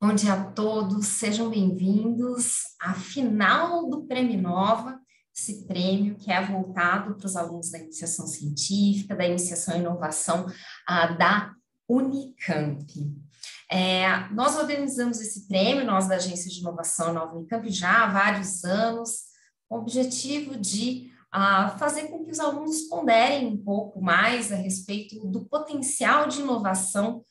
Bom dia a todos, sejam bem-vindos à final do Prêmio Inova, esse prêmio que é voltado para os alunos da iniciação científica, da iniciação e inovação da Unicamp. Nós organizamos esse prêmio, nós da Agência de Inovação Nova Unicamp, já há vários anos, com o objetivo de fazer com que os alunos ponderem um pouco mais a respeito do potencial de inovação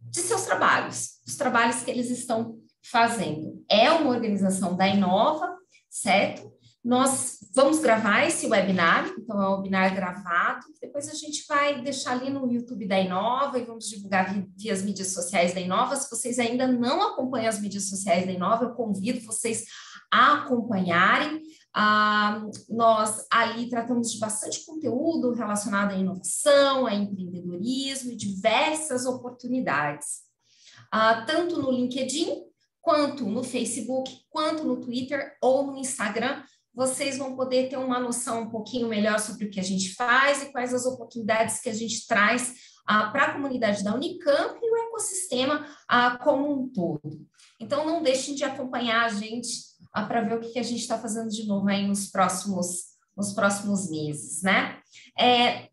de seus trabalhos, dos trabalhos que eles estão fazendo. É uma organização da Inova, certo? Nós vamos gravar esse webinar, então é um webinar gravado, depois a gente vai deixar ali no YouTube da Inova e vamos divulgar via as mídias sociais da Inova. Se vocês ainda não acompanham as mídias sociais da Inova, eu convido vocês a acompanharem. Nós ali tratamos de bastante conteúdo relacionado à inovação, a empreendedorismo e diversas oportunidades, tanto no LinkedIn, quanto no Facebook, quanto no Twitter ou no Instagram. Vocês vão poder ter uma noção um pouquinho melhor sobre o que a gente faz e quais as oportunidades que a gente traz para a comunidade da Unicamp e o ecossistema como um todo. Então, não deixem de acompanhar a gente para ver o que a gente está fazendo de novo aí nos próximos meses, né?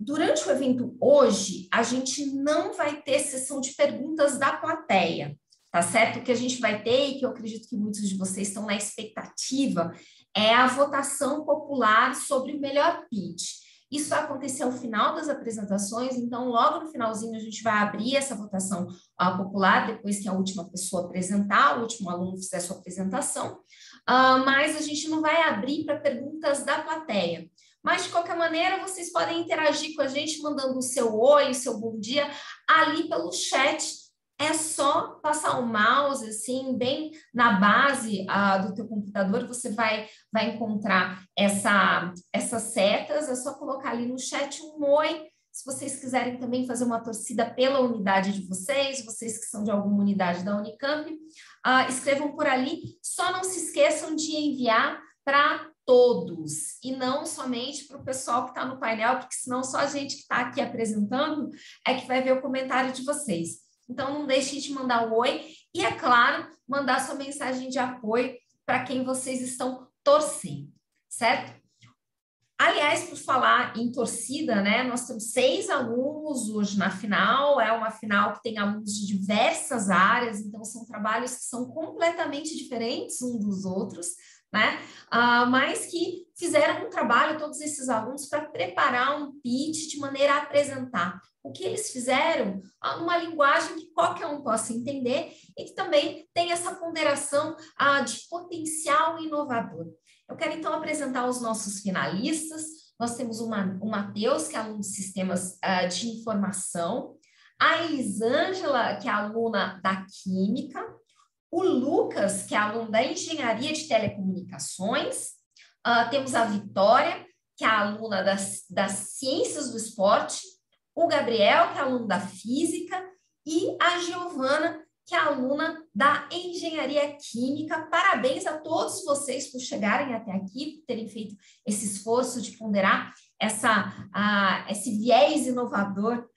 Durante o evento hoje, a gente não vai ter sessão de perguntas da plateia, tá certo? O que a gente vai ter, e que eu acredito que muitos de vocês estão na expectativa, é a votação popular sobre o melhor pitch. Isso vai acontecer ao final das apresentações, então logo no finalzinho a gente vai abrir essa votação popular, depois que a última pessoa apresentar, o último aluno fizer sua apresentação, mas a gente não vai abrir para perguntas da plateia. Mas, de qualquer maneira, vocês podem interagir com a gente, mandando o seu oi, o seu bom dia, ali pelo chat. É só passar o mouse, assim, bem na base do teu computador, você vai encontrar essas setas, é só colocar ali no chat um oi. Se vocês quiserem também fazer uma torcida pela unidade de vocês que são de alguma unidade da Unicamp, escrevam por ali. Só não se esqueçam de enviar para todos, e não somente para o pessoal que está no painel, porque senão só a gente que está aqui apresentando é que vai ver o comentário de vocês. Então, não deixem de mandar um oi e, é claro, mandar sua mensagem de apoio para quem vocês estão torcendo, certo? Aliás, por falar em torcida, né, nós temos 6 alunos hoje na final, é uma final que tem alunos de diversas áreas, então são trabalhos que são completamente diferentes uns dos outros, né, mas que fizeram um trabalho, todos esses alunos, para preparar um pitch de maneira a apresentar o que eles fizeram numa linguagem que qualquer um possa entender e que também tem essa ponderação de potencial inovador. Eu quero, então, apresentar os nossos finalistas. Nós temos o Matheus, que é aluno de Sistemas de Informação, a Elisângela, que é aluna da Química, o Lucas, que é aluno da Engenharia de Telecomunicações, temos a Vitória, que é aluna das Ciências do Esporte, o Gabriel, que é aluno da Física, e a Giovana, que é aluna da Engenharia Química. Parabéns a todos vocês por chegarem até aqui, por terem feito esse esforço de ponderar esse viés inovador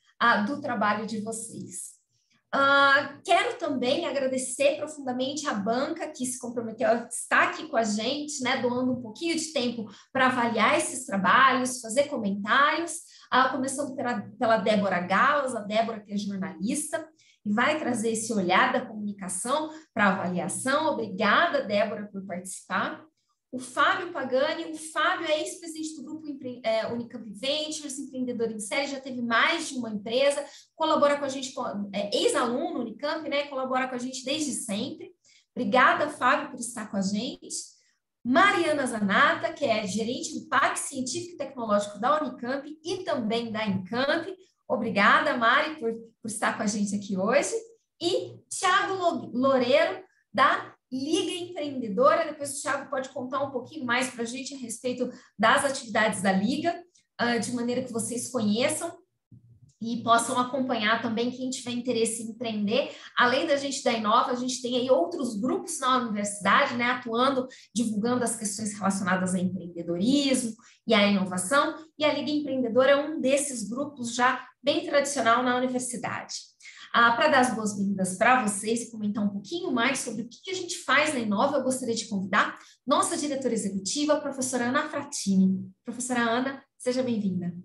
do trabalho de vocês. Quero também agradecer profundamente a banca que se comprometeu a estar aqui com a gente, né, doando um pouquinho de tempo para avaliar esses trabalhos, fazer comentários, começando pela Débora Gauss, a Débora que é jornalista, e vai trazer esse olhar da comunicação para avaliação. Obrigada, Débora, por participar. O Fábio Pagani, o Fábio é ex-presidente do grupo Unicamp Ventures, empreendedor em série, já teve mais de uma empresa, colabora com a gente, ex-aluno Unicamp, né? Colabora com a gente desde sempre. Obrigada, Fábio, por estar com a gente. Mariana Zanata, que é gerente do Parque Científico e Tecnológico da Unicamp e também da Encamp. Obrigada, Mari, por estar com a gente aqui hoje. E Thiago Loureiro, da Liga Empreendedora. Depois o Thiago pode contar um pouquinho mais para a gente a respeito das atividades da Liga, de maneira que vocês conheçam e possam acompanhar também quem tiver interesse em empreender. Além da gente da Inova, a gente tem aí outros grupos na universidade, né, atuando, divulgando as questões relacionadas ao empreendedorismo e à inovação, e a Liga Empreendedora é um desses grupos já bem tradicional na universidade. Para dar as boas-vindas para vocês e comentar um pouquinho mais sobre o que a gente faz na Inova, eu gostaria de convidar nossa diretora executiva, a professora Ana Fratini. Professora Ana, seja bem-vinda.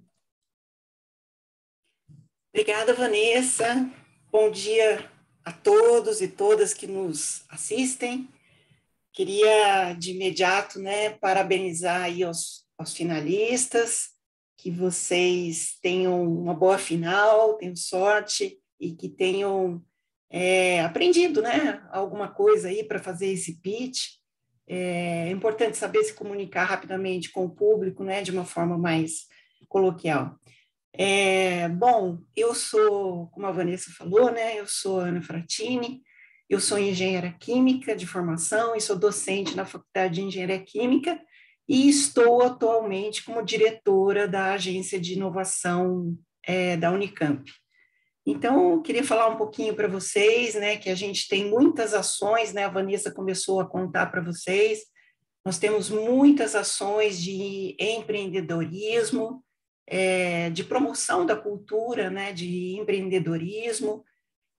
Obrigada, Vanessa. Bom dia a todos e todas que nos assistem. Queria, de imediato, parabenizar aí aos finalistas, que vocês tenham uma boa final, tenham sorte e que tenham aprendido, alguma coisa aí para fazer esse pitch. É importante saber se comunicar rapidamente com o público, de uma forma mais coloquial. Bom, eu sou, como a Vanessa falou, eu sou Ana Fratini, eu sou engenheira química de formação e sou docente na Faculdade de Engenharia Química e estou atualmente como diretora da Agência de Inovação da Unicamp. Então, eu queria falar um pouquinho para vocês, que a gente tem muitas ações, a Vanessa começou a contar para vocês, nós temos muitas ações de empreendedorismo, de promoção da cultura, de empreendedorismo.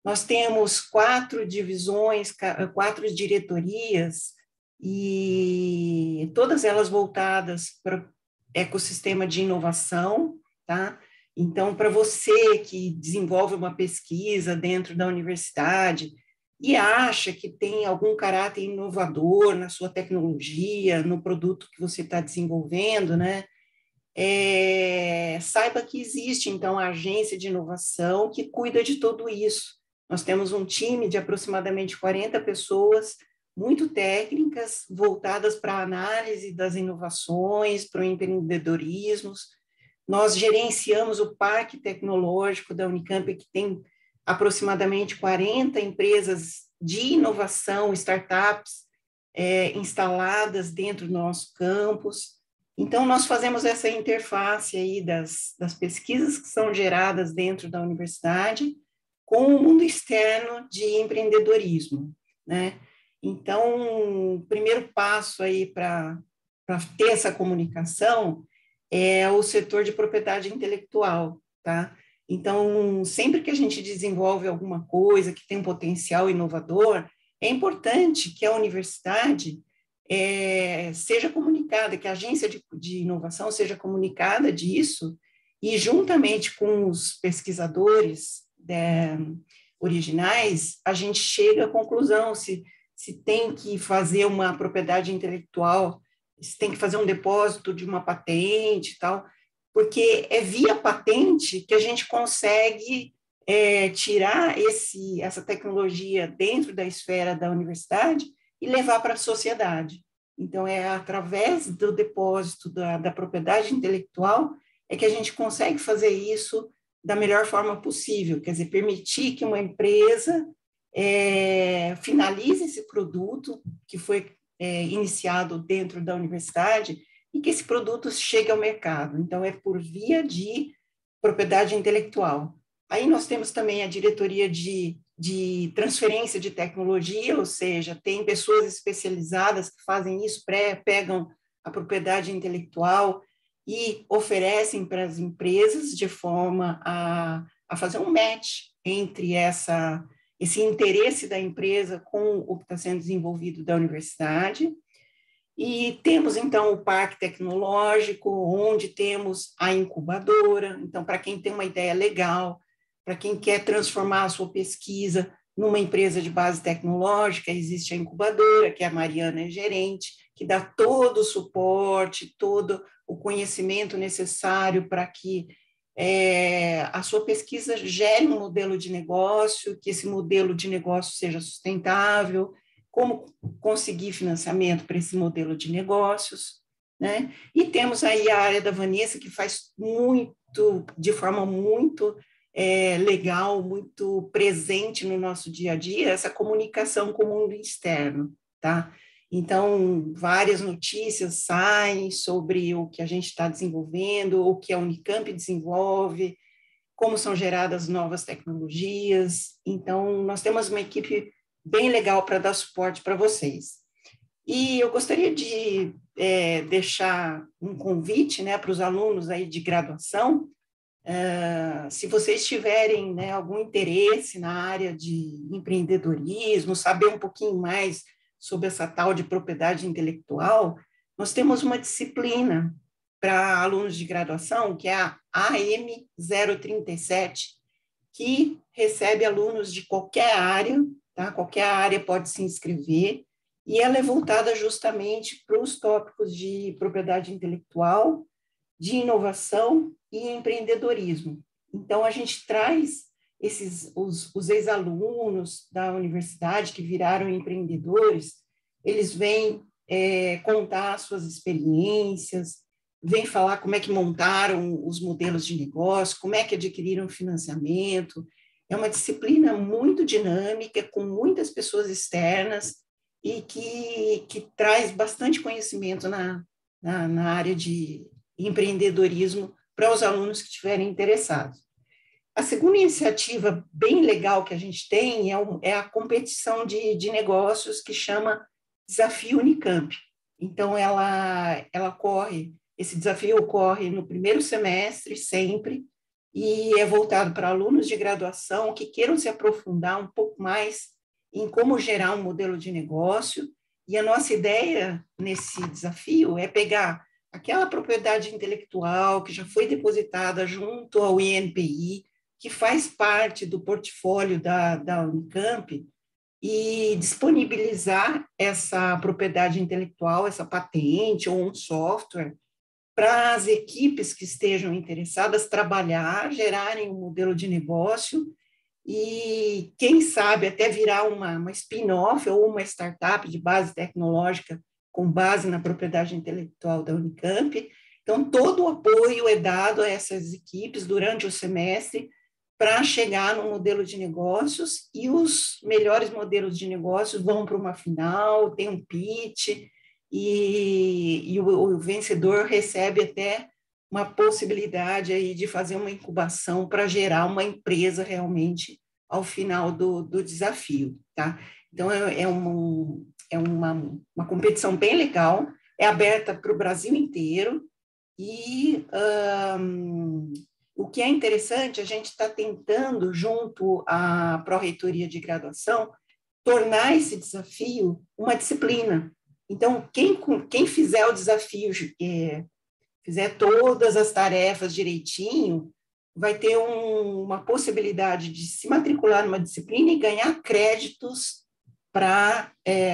Nós temos 4 divisões, 4 diretorias, e todas elas voltadas para o ecossistema de inovação, tá? Então, para você que desenvolve uma pesquisa dentro da universidade e acha que tem algum caráter inovador na sua tecnologia, no produto que você está desenvolvendo, saiba que existe, então, a agência de inovação que cuida de tudo isso. Nós temos um time de aproximadamente 40 pessoas, muito técnicas, voltadas para a análise das inovações, para o empreendedorismo. Nós gerenciamos o Parque Tecnológico da Unicamp, que tem aproximadamente 40 empresas de inovação, startups, instaladas dentro do nosso campus. Então, nós fazemos essa interface aí das pesquisas que são geradas dentro da universidade com o mundo externo de empreendedorismo, Então, o primeiro passo aí para ter essa comunicação é o setor de propriedade intelectual, tá? Então, sempre que a gente desenvolve alguma coisa que tem um potencial inovador, é importante que a universidade seja comunicada, que a agência de inovação seja comunicada disso, e juntamente com os pesquisadores originais, a gente chega à conclusão se tem que fazer uma propriedade intelectual, se tem que fazer um depósito de uma patente e tal, porque é via patente que a gente consegue tirar essa tecnologia dentro da esfera da universidade e levar para a sociedade. Então, é através do depósito da propriedade intelectual que a gente consegue fazer isso da melhor forma possível, quer dizer, permitir que uma empresa finalize esse produto que foi iniciado dentro da universidade e que esse produto chegue ao mercado. Então, é por via de propriedade intelectual. Aí nós temos também a diretoria de transferência de tecnologia, ou seja, tem pessoas especializadas que fazem isso, pegam a propriedade intelectual e oferecem para as empresas de forma a fazer um match entre esse interesse da empresa com o que está sendo desenvolvido da universidade. E temos, então, o Parque Tecnológico, onde temos a incubadora. Então, para quem tem uma ideia legal, para quem quer transformar a sua pesquisa numa empresa de base tecnológica, existe a incubadora, que a Mariana é gerente, que dá todo o suporte, todo o conhecimento necessário para que a sua pesquisa gere um modelo de negócio, que esse modelo de negócio seja sustentável, como conseguir financiamento para esse modelo de negócios, E temos aí a área da Vanessa, que faz de forma muito legal, muito presente no nosso dia a dia, essa comunicação com o mundo externo, tá? Então, várias notícias saem sobre o que a gente está desenvolvendo, o que a Unicamp desenvolve, como são geradas novas tecnologias. Então, nós temos uma equipe bem legal para dar suporte para vocês. E eu gostaria de deixar um convite para os alunos aí de graduação. Se vocês tiverem, né, algum interesse na área de empreendedorismo, saber um pouquinho mais sobre essa tal de propriedade intelectual, nós temos uma disciplina para alunos de graduação, que é a AM 037, que recebe alunos de qualquer área, tá? Qualquer área pode se inscrever, e ela é voltada justamente para os tópicos de propriedade intelectual, de inovação e empreendedorismo. Então, a gente traz os ex-alunos da universidade que viraram empreendedores, eles vêm contar suas experiências, vêm falar como é que montaram os modelos de negócio, como é que adquiriram financiamento. É uma disciplina muito dinâmica, com muitas pessoas externas e que traz bastante conhecimento na área de empreendedorismo para os alunos que estiverem interessados. A segunda iniciativa bem legal que a gente tem é a competição de negócios que chama Desafio Unicamp. Então, esse desafio ocorre no primeiro semestre, sempre, e é voltado para alunos de graduação que queiram se aprofundar um pouco mais em como gerar um modelo de negócio. E a nossa ideia nesse desafio é pegar aquela propriedade intelectual que já foi depositada junto ao INPI, que faz parte do portfólio da Unicamp, e disponibilizar essa propriedade intelectual, essa patente ou um software, para as equipes que estejam interessadas trabalhar, gerarem um modelo de negócio e, quem sabe, até virar uma spin-off ou uma startup de base tecnológica com base na propriedade intelectual da Unicamp. Então, todo o apoio é dado a essas equipes durante o semestre para chegar no modelo de negócios, e os melhores modelos de negócios vão para uma final, tem um pitch, e o vencedor recebe até uma possibilidade aí de fazer uma incubação para gerar uma empresa realmente ao final do desafio, tá? Então, é uma competição bem legal, é aberta para o Brasil inteiro, e o que é interessante, a gente está tentando, junto à Pró-Reitoria de Graduação, tornar esse desafio uma disciplina. Então, quem fizer o desafio, fizer todas as tarefas direitinho, vai ter uma possibilidade de se matricular numa disciplina e ganhar créditos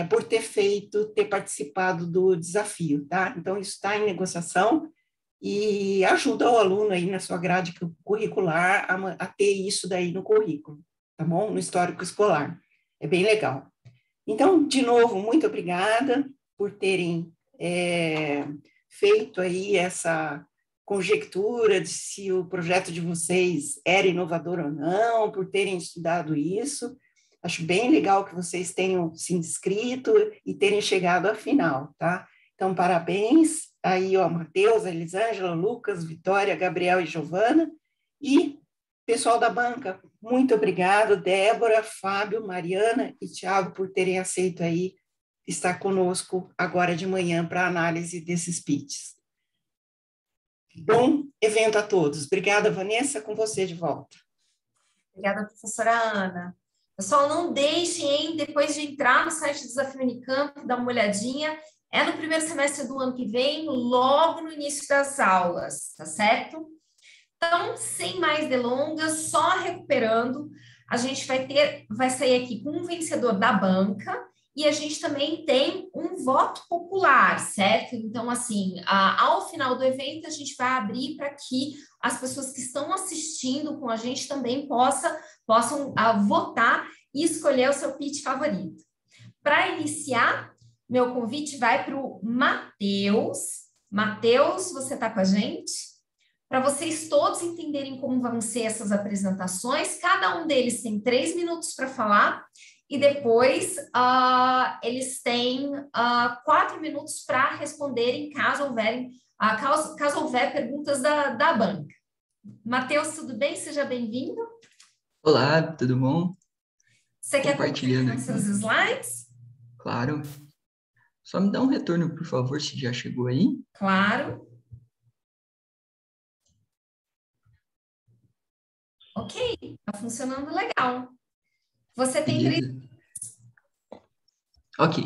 por ter participado do desafio, tá? Então, isso está em negociação e ajuda o aluno aí na sua grade curricular a ter isso daí no currículo, tá bom? No histórico escolar. É bem legal. Então, de novo, muito obrigada por terem feito aí essa conjectura de se o projeto de vocês era inovador ou não, por terem estudado isso. Acho bem legal que vocês tenham se inscrito e terem chegado à final, tá? Então, parabéns aí, ó, Matheus, Elisângela, Lucas, Vitória, Gabriel e Giovana. E pessoal da banca, muito obrigado, Débora, Fábio, Mariana e Tiago, por terem aceito aí estar conosco agora de manhã para a análise desses pitches. Bom evento a todos. Obrigada, Vanessa, com você de volta. Obrigada, professora Ana. Pessoal, não deixem, hein, depois de entrar no site do Desafio Unicamp, dar uma olhadinha. É no primeiro semestre do ano que vem, logo no início das aulas, tá certo? Então, sem mais delongas, só recuperando, a gente vai sair aqui com um vencedor da banca e a gente também tem um voto popular, certo? Então, assim, ao final do evento, a gente vai abrir para que as pessoas que estão assistindo com a gente também possam votar e escolher o seu pitch favorito. Para iniciar, meu convite vai para o Matheus. Matheus, você está com a gente? Para vocês todos entenderem como vão ser essas apresentações, cada um deles tem 3 minutos para falar e depois eles têm 4 minutos para responderem caso houver perguntas da banca. Matheus, tudo bem? Seja bem-vindo. Olá, tudo bom? Você quer compartilhando compartilhar seus slides? Claro. Só me dá um retorno, por favor, se já chegou aí. Claro. Ok, está funcionando legal. Você tem três. Beleza? Ok.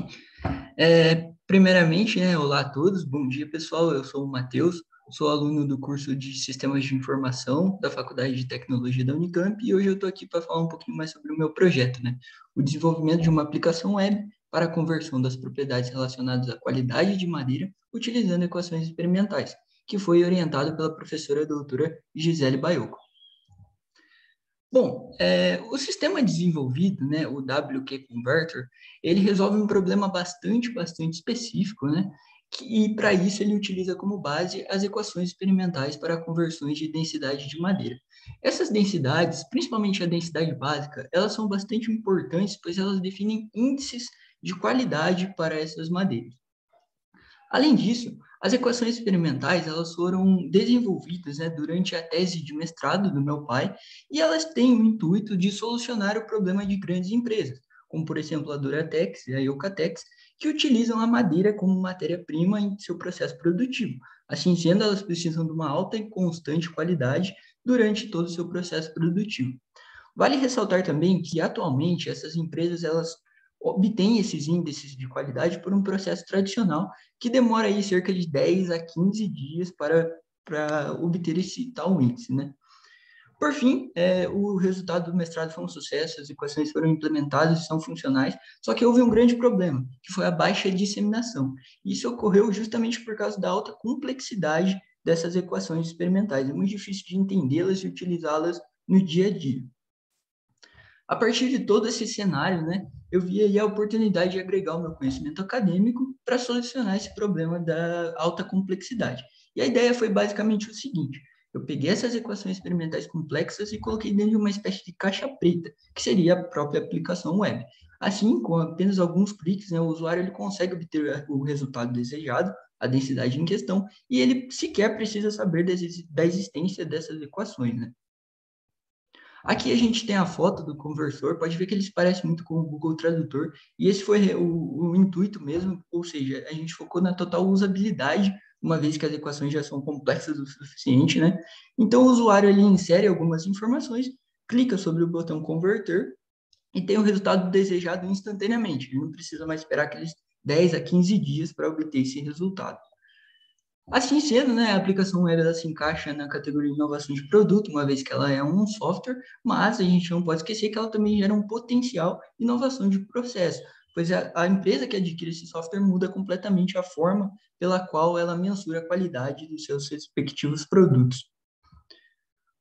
Primeiramente, né, olá a todos, bom dia pessoal, eu sou o Matheus, sou aluno do curso de Sistemas de Informação da Faculdade de Tecnologia da Unicamp e hoje eu estou aqui para falar um pouquinho mais sobre o meu projeto, né, o desenvolvimento de uma aplicação web para a conversão das propriedades relacionadas à qualidade de madeira utilizando equações experimentais, que foi orientado pela professora doutora Gisele Baiocco. Bom, o sistema desenvolvido, né, o WQ Converter, ele resolve um problema bastante específico, né, e para isso ele utiliza como base as equações experimentais para conversões de densidade de madeira. Essas densidades, principalmente a densidade básica, elas são bastante importantes, pois elas definem índices de qualidade para essas madeiras. Além disso, as equações experimentais elas foram desenvolvidas, né, durante a tese de mestrado do meu pai e elas têm o intuito de solucionar o problema de grandes empresas, como por exemplo a Duratex e a Eucatex, que utilizam a madeira como matéria-prima em seu processo produtivo. Assim sendo, elas precisam de uma alta e constante qualidade durante todo o seu processo produtivo. Vale ressaltar também que, atualmente, essas empresas elas obtêm esses índices de qualidade por um processo tradicional que demora aí cerca de 10 a 15 dias para obter esse tal índice, né? Por fim, o resultado do mestrado foi um sucesso, as equações foram implementadas e são funcionais, só que houve um grande problema, que foi a baixa disseminação. Isso ocorreu justamente por causa da alta complexidade dessas equações experimentais. É muito difícil de entendê-las e utilizá-las no dia a dia. A partir de todo esse cenário, né, eu vi aí a oportunidade de agregar o meu conhecimento acadêmico para solucionar esse problema da alta complexidade. E a ideia foi basicamente o seguinte: eu peguei essas equações experimentais complexas e coloquei dentro de uma espécie de caixa preta, que seria a própria aplicação web. Assim, com apenas alguns cliques, né, o usuário ele consegue obter o resultado desejado, a densidade em questão, e ele sequer precisa saber da existência dessas equações, né? Aqui a gente tem a foto do conversor, pode ver que ele se parece muito com o Google Tradutor, e esse foi o intuito mesmo, ou seja, a gente focou na total usabilidade, uma vez que as equações já são complexas o suficiente, né? Então o usuário ele insere algumas informações, clica sobre o botão converter e tem o resultado desejado instantaneamente. Ele não precisa mais esperar aqueles 10 a 15 dias para obter esse resultado. Assim sendo, né, a aplicação web ela se encaixa na categoria de inovação de produto, uma vez que ela é um software, mas a gente não pode esquecer que ela também gera um potencial de inovação de processo, pois a empresa que adquire esse software muda completamente a forma pela qual ela mensura a qualidade dos seus respectivos produtos.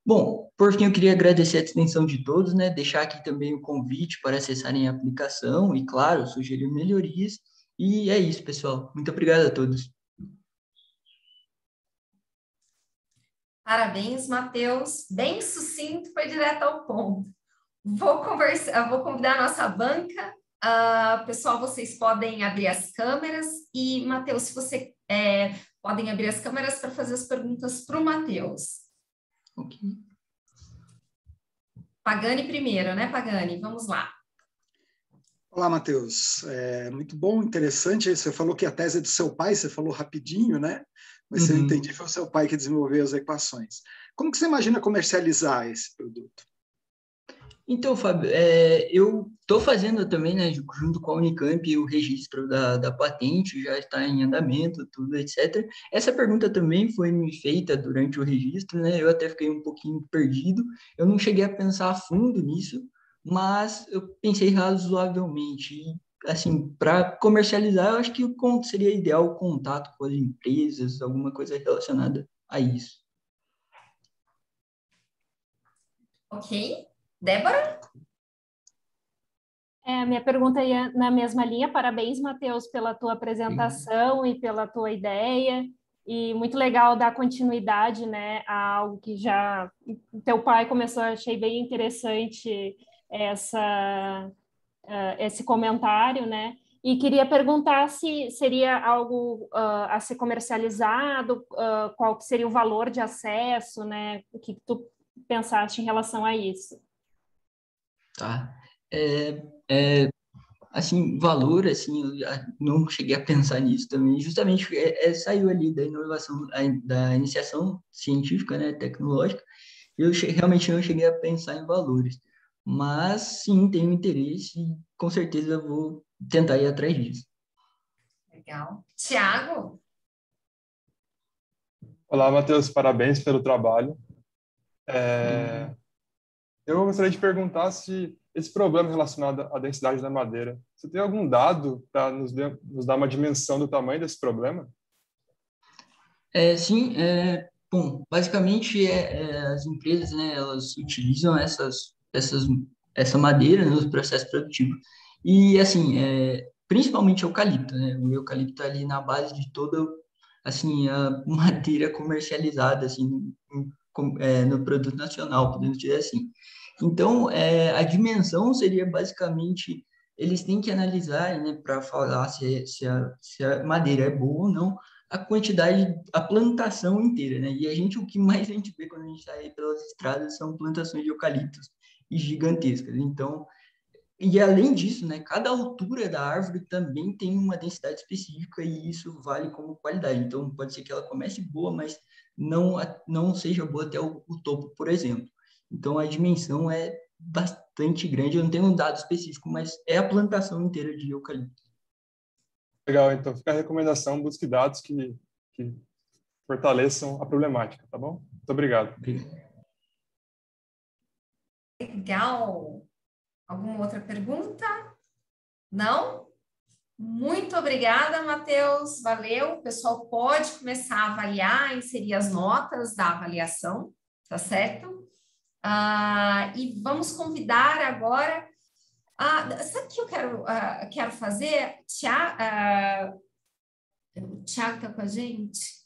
Bom, por fim, eu queria agradecer a atenção de todos, né, deixar aqui também o convite para acessarem a aplicação e, claro, sugerir melhorias. E é isso, pessoal. Muito obrigado a todos. Parabéns, Matheus. Bem sucinto, foi direto ao ponto. Vou convidar a nossa banca. Pessoal, vocês podem abrir as câmeras e, Matheus, se você podem abrir as câmeras para fazer as perguntas para o Matheus. Ok. Pagani primeiro, né, Pagani? Vamos lá. Olá, Matheus. Muito bom, interessante. Você falou que a tese é do seu pai, você falou rapidinho, né? Mas se eu entendi, foi o seu pai que desenvolveu as equações. Como que você imagina comercializar esse produto? Então, Fábio, eu estou fazendo também, né, junto com a Unicamp, o registro da patente, já está em andamento, tudo, etc. Essa pergunta também foi me feita durante o registro, né, eu até fiquei um pouquinho perdido, eu não cheguei a pensar a fundo nisso, mas eu pensei razoavelmente. E, assim, para comercializar, eu acho que seria ideal o contato com as empresas, alguma coisa relacionada a isso. Ok. Débora? Minha pergunta ia na mesma linha. Parabéns, Matheus, pela tua apresentação e pela tua ideia. E muito legal dar continuidade, né, a algo que já teu pai começou. Achei bem interessante esse comentário, né? E queria perguntar se seria algo a ser comercializado, qual que seria o valor de acesso, né? O que tu pensaste em relação a isso? Tá. Assim, valor, assim, eu não cheguei a pensar nisso também, justamente saiu ali da inovação, da iniciação científica, né, tecnológica, Realmente não cheguei a pensar em valores, mas sim, tenho interesse e com certeza vou tentar ir atrás disso. Legal. Tiago? Olá, Matheus, parabéns pelo trabalho. Obrigado. Eu gostaria de perguntar se esse problema relacionado à densidade da madeira, você tem algum dado para nos dar uma dimensão do tamanho desse problema? Sim, bom, basicamente as empresas, né, elas utilizam essa madeira nos processos produtivos. E, assim, principalmente eucalipto, né? O eucalipto ali na base de toda, assim, a madeira comercializada, assim, no produto nacional, podemos dizer assim. Então, a dimensão seria basicamente, eles têm que analisar, né, para falar se a madeira é boa ou não, a quantidade, a plantação inteira, né? E o que mais a gente vê quando a gente sai pelas estradas são plantações de eucaliptos e gigantescas. Então, e além disso, né, cada altura da árvore também tem uma densidade específica e isso vale como qualidade. Então, pode ser que ela comece boa, mas não seja boa até o topo, por exemplo. Então, a dimensão é bastante grande. Eu não tenho um dado específico, mas é a plantação inteira de eucalipto. Legal, então fica a recomendação, busque dados que fortaleçam a problemática, tá bom? Muito obrigado. Legal. Alguma outra pergunta? Não? Muito obrigada, Matheus. Valeu. O pessoal pode começar a avaliar, inserir as notas da avaliação, tá certo? E vamos convidar agora. Sabe o que eu quero fazer? O Tiago está com a gente?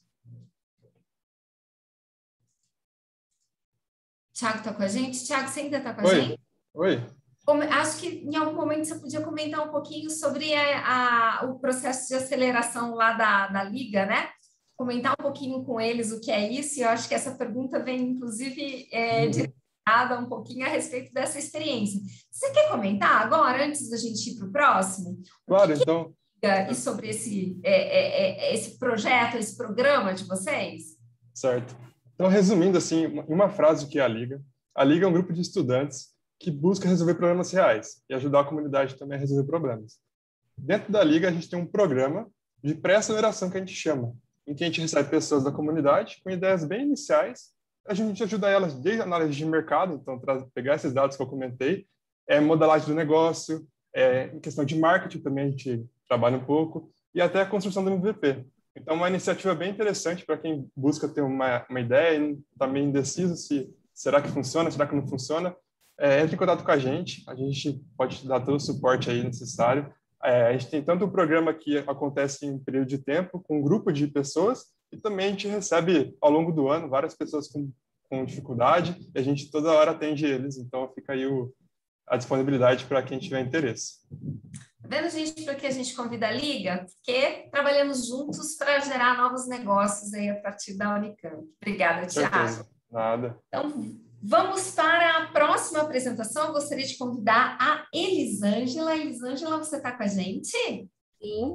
Tiago está com a gente? Tiago, você ainda está com a gente? Oi. Acho que em algum momento você podia comentar um pouquinho sobre o processo de aceleração lá da Liga, né? Comentar um pouquinho com eles o que é isso, e eu acho que essa pergunta vem, inclusive, direcionada um pouquinho a respeito dessa experiência. Você quer comentar agora, antes da gente ir para o próximo? Claro, então. E sobre esse projeto, esse programa de vocês? Certo. Então, resumindo, assim, em uma frase, o que é a Liga? A Liga é um grupo de estudantes que busca resolver problemas reais e ajudar a comunidade também a resolver problemas. Dentro da Liga, a gente tem um programa de pré-aceleração que a gente chama, em que a gente recebe pessoas da comunidade com ideias bem iniciais, a gente ajuda elas desde a análise de mercado, então pegar esses dados que eu comentei, modelagem do negócio, em questão de marketing também a gente trabalha um pouco, e até a construção do MVP. Então, uma iniciativa bem interessante para quem busca ter uma ideia e está meio indeciso se será que funciona, será que não funciona. Entre em contato com a gente pode te dar todo o suporte aí necessário. A gente tem tanto um programa que acontece em um período de tempo, com um grupo de pessoas, e também a gente recebe, ao longo do ano, várias pessoas com dificuldade, e a gente toda hora atende eles, então fica aí a disponibilidade para quem tiver interesse. Tá vendo, gente, por que a gente convida a Liga? Porque trabalhamos juntos para gerar novos negócios aí a partir da Unicamp. Obrigada, Tiago. Nada. Então, vamos para a próxima apresentação. Eu gostaria de convidar a Elisângela. Elisângela, você está com a gente? Sim,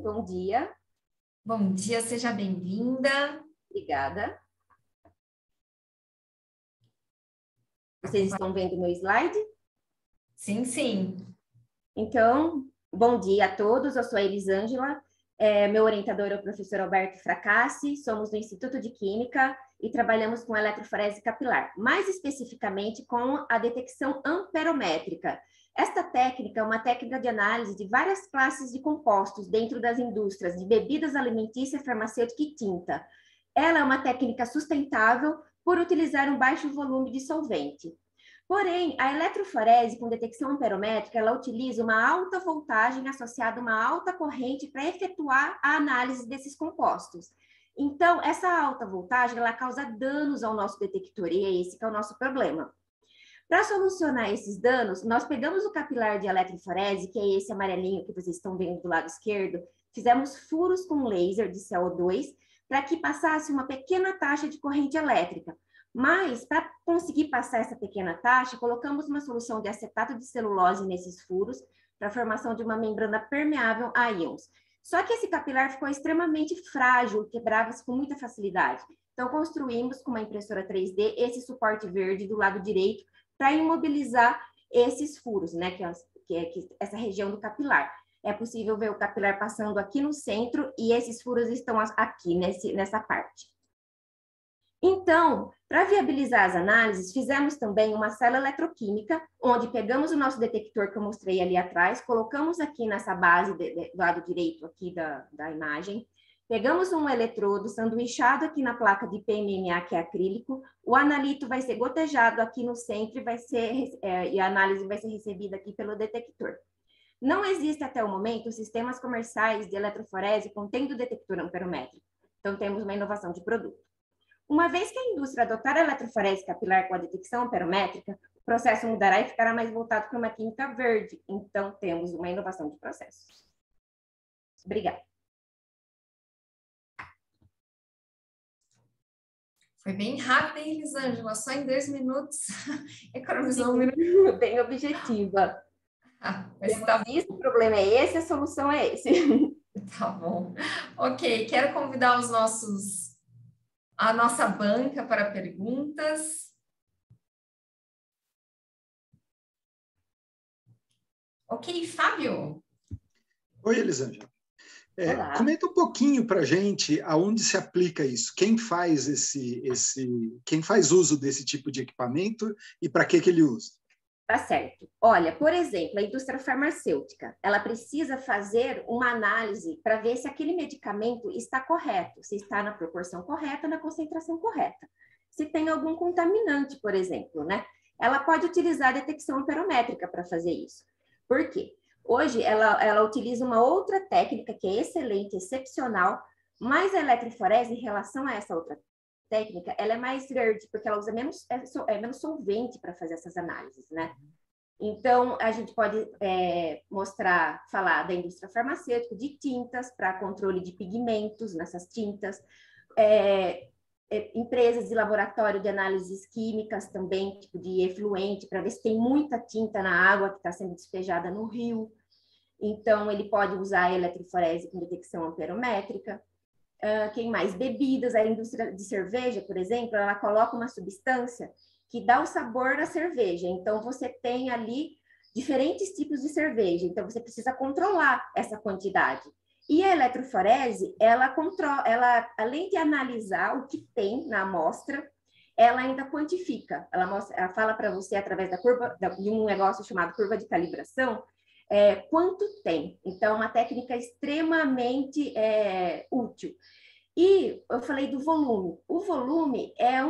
bom dia. Bom dia, seja bem-vinda. Obrigada. Vocês estão vendo meu slide? Sim, sim. Então, bom dia a todos, eu sou a Elisângela, meu orientador é o professor Alberto Fracassi, somos do Instituto de Química e trabalhamos com eletroforese capilar, mais especificamente com a detecção amperométrica. Esta técnica é uma técnica de análise de várias classes de compostos dentro das indústrias de bebidas alimentícias, farmacêutica e tinta. Ela é uma técnica sustentável por utilizar um baixo volume de solvente. Porém, a eletroforese com detecção amperométrica, ela utiliza uma alta voltagem associada a uma alta corrente para efetuar a análise desses compostos. Então, essa alta voltagem, ela causa danos ao nosso detector, e é esse que é o nosso problema. Para solucionar esses danos, nós pegamos o capilar de eletroforese, que é esse amarelinho que vocês estão vendo do lado esquerdo, fizemos furos com laser de CO2 para que passasse uma pequena taxa de corrente elétrica. Mas, para conseguir passar essa pequena taxa, colocamos uma solução de acetato de celulose nesses furos para a formação de uma membrana permeável a íons. Só que esse capilar ficou extremamente frágil, quebrava-se com muita facilidade. Então, construímos com uma impressora 3D esse suporte verde do lado direito para imobilizar esses furos, né, que é essa região do capilar. É possível ver o capilar passando aqui no centro e esses furos estão aqui, nessa parte. Então, para viabilizar as análises, fizemos também uma célula eletroquímica, onde pegamos o nosso detector que eu mostrei ali atrás, colocamos aqui nessa base do lado direito aqui da imagem, pegamos um eletrodo sanduichado aqui na placa de PMMA, que é acrílico, o analito vai ser gotejado aqui no centro e a análise vai ser recebida aqui pelo detector. Não existe até o momento sistemas comerciais de eletroforese contendo detector amperométrico. Então, temos uma inovação de produto. Uma vez que a indústria adotar a eletroforese capilar com a detecção amperométrica, o processo mudará e ficará mais voltado para uma química verde. Então, temos uma inovação de processos. Obrigada. Foi bem rápido, hein, Elisângela? Só em 2 minutos economizou 1 minuto. Bem objetiva. Mas tá bom. O problema é esse, a solução é esse. Tá bom. Ok, quero convidar a nossa banca para perguntas. Ok, Fábio. Oi, Elisângela. Comenta um pouquinho para a gente aonde se aplica isso. Quem faz quem faz uso desse tipo de equipamento e para que ele usa? Tá certo. Olha, por exemplo, a indústria farmacêutica, ela precisa fazer uma análise para ver se aquele medicamento está correto, se está na proporção correta, na concentração correta. Se tem algum contaminante, por exemplo, né? Ela pode utilizar a detecção amperométrica para fazer isso. Por quê? Hoje, ela utiliza uma outra técnica que é excelente, excepcional, mas a eletroforese, em relação a essa outra técnica, ela é mais verde, porque ela usa menos solvente para fazer essas análises, né? Então, a gente pode falar da indústria farmacêutica, de tintas, para controle de pigmentos nessas tintas, empresas de laboratório de análises químicas também, tipo de efluente, para ver se tem muita tinta na água que está sendo despejada no rio. Então, ele pode usar a eletroforese com detecção amperométrica. Quem mais? Bebidas. A indústria de cerveja, por exemplo, ela coloca uma substância que dá o sabor da cerveja. Então, você tem ali diferentes tipos de cerveja. Então, você precisa controlar essa quantidade. E a eletroforese, ela além de analisar o que tem na amostra, ela ainda quantifica. Ela fala para você, através de um negócio chamado curva de calibração, quanto tem. Então, é uma técnica extremamente útil. E eu falei do volume. O volume é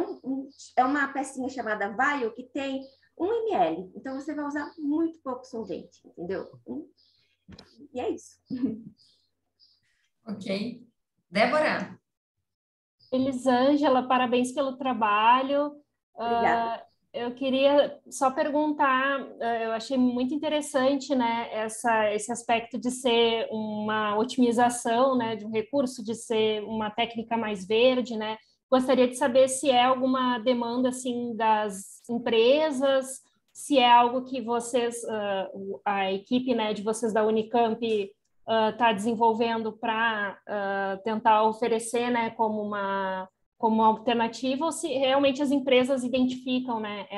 uma pecinha chamada vial que tem 1 ml. Então, você vai usar muito pouco solvente, entendeu? E é isso. Ok. Débora? Elisângela, parabéns pelo trabalho. Obrigada. Eu queria só perguntar, eu achei muito interessante, né, esse aspecto de ser uma otimização, né, de um recurso, de ser uma técnica mais verde, né? Gostaria de saber se é alguma demanda, assim, das empresas, se é algo que vocês, a equipe, né, de vocês da Unicamp está desenvolvendo para tentar oferecer, né, como uma alternativa, ou se realmente as empresas identificam, né,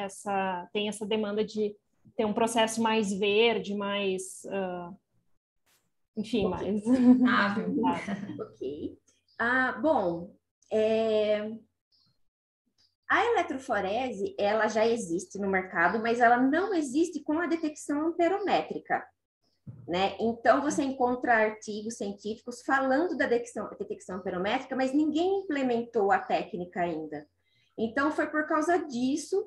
tem essa demanda de ter um processo mais verde, mais, enfim, mais... Ok. Bom, a eletroforese, ela já existe no mercado, mas ela não existe com a detecção amperométrica, né? Então, você encontra artigos científicos falando da detecção amperométrica, mas ninguém implementou a técnica ainda. Então, foi por causa disso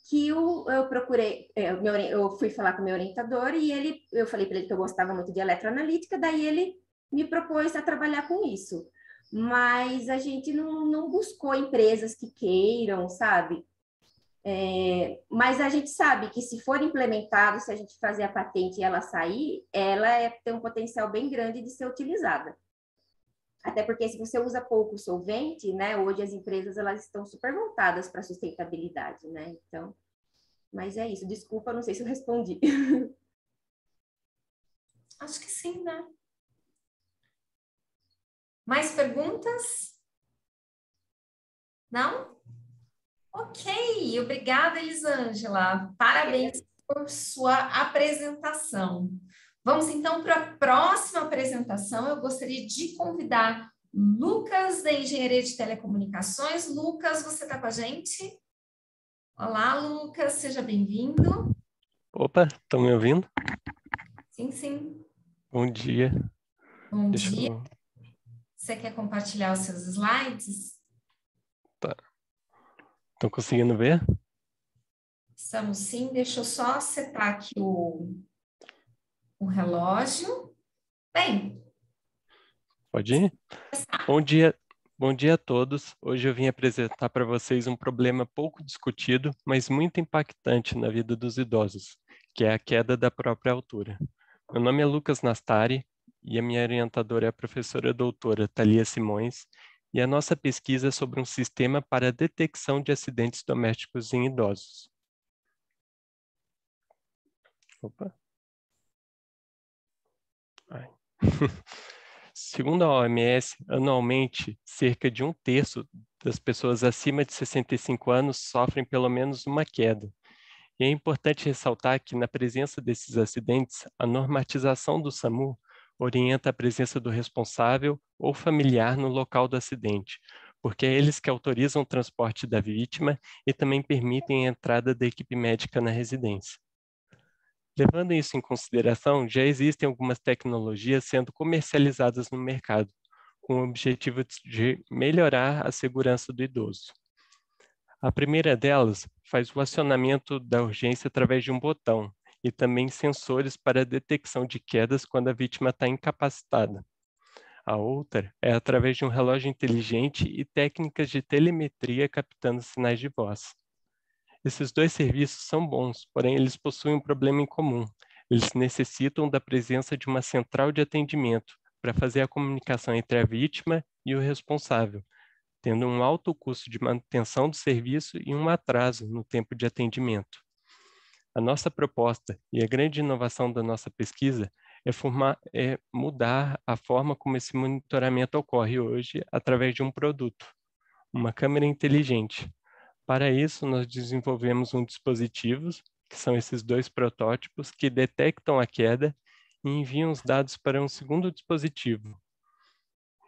que eu procurei, eu fui falar com o meu orientador e eu falei para ele que eu gostava muito de eletroanalítica, daí ele me propôs a trabalhar com isso. Mas a gente não buscou empresas que queiram, sabe? Mas a gente sabe que se for implementado, se a gente fazer a patente e ela sair, ela tem um potencial bem grande de ser utilizada. Até porque se você usa pouco solvente, né, hoje as empresas elas estão super voltadas para a sustentabilidade, né? Então, mas é isso. Desculpa, não sei se eu respondi. Acho que sim, né? Mais perguntas? Não? Ok, obrigada, Elisângela. Parabéns por sua apresentação. Vamos então para a próxima apresentação. Eu gostaria de convidar Lucas, da Engenharia de Telecomunicações. Lucas, você está com a gente? Olá, Lucas, seja bem-vindo. Opa, estão me ouvindo? Sim, sim. Bom dia. Bom dia. Você quer compartilhar os seus slides? Tá. Estão conseguindo ver? Estamos sim. Deixa eu só setar aqui o relógio. Bem. Pode ir? Bom dia a todos. Hoje eu vim apresentar para vocês um problema pouco discutido, mas muito impactante na vida dos idosos, que é a queda da própria altura. Meu nome é Lucas Nastari e a minha orientadora é a professora doutora Thalia Simões, e a nossa pesquisa é sobre um sistema para a detecção de acidentes domésticos em idosos. Opa. Ai. Segundo a OMS, anualmente, cerca de 1/3 das pessoas acima de 65 anos sofrem pelo menos uma queda. E é importante ressaltar que, na presença desses acidentes, a normatização do SAMU orienta a presença do responsável ou familiar no local do acidente, porque é eles que autorizam o transporte da vítima e também permitem a entrada da equipe médica na residência. Levando isso em consideração, já existem algumas tecnologias sendo comercializadas no mercado, com o objetivo de melhorar a segurança do idoso. A primeira delas faz o acionamento da urgência através de um botão e também sensores para a detecção de quedas quando a vítima está incapacitada. A outra é através de um relógio inteligente e técnicas de telemetria captando sinais de voz. Esses dois serviços são bons, porém eles possuem um problema em comum. Eles necessitam da presença de uma central de atendimento para fazer a comunicação entre a vítima e o responsável, tendo um alto custo de manutenção do serviço e um atraso no tempo de atendimento. A nossa proposta e a grande inovação da nossa pesquisa é mudar a forma como esse monitoramento ocorre hoje através de um produto, uma câmera inteligente. Para isso, nós desenvolvemos um dispositivo, que são esses dois protótipos, que detectam a queda e enviam os dados para um segundo dispositivo.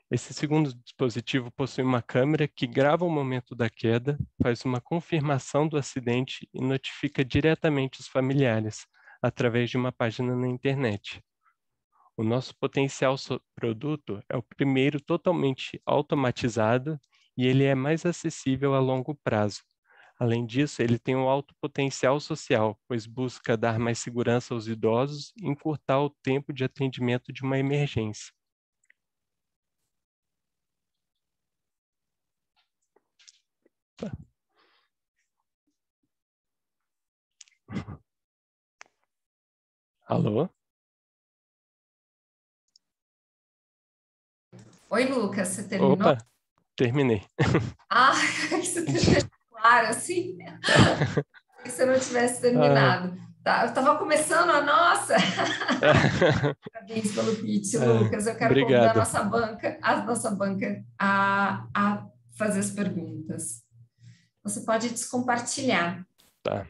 Esse segundo dispositivo possui uma câmera que grava o momento da queda, faz uma confirmação do acidente e notifica diretamente os familiares, através de uma página na internet. O nosso potencial produto é o primeiro totalmente automatizado e ele é mais acessível a longo prazo. Além disso, ele tem um alto potencial social, pois busca dar mais segurança aos idosos e encurtar o tempo de atendimento de uma emergência. Tá. Alô? Oi, Lucas, você terminou? Opa, terminei. Ah, você deixou claro assim? Se você não tivesse terminado. Tá, eu estava começando a nossa. Parabéns pelo pitch, Lucas. Eu quero convidar a nossa banca a fazer as perguntas. Você pode descompartilhar. Tá.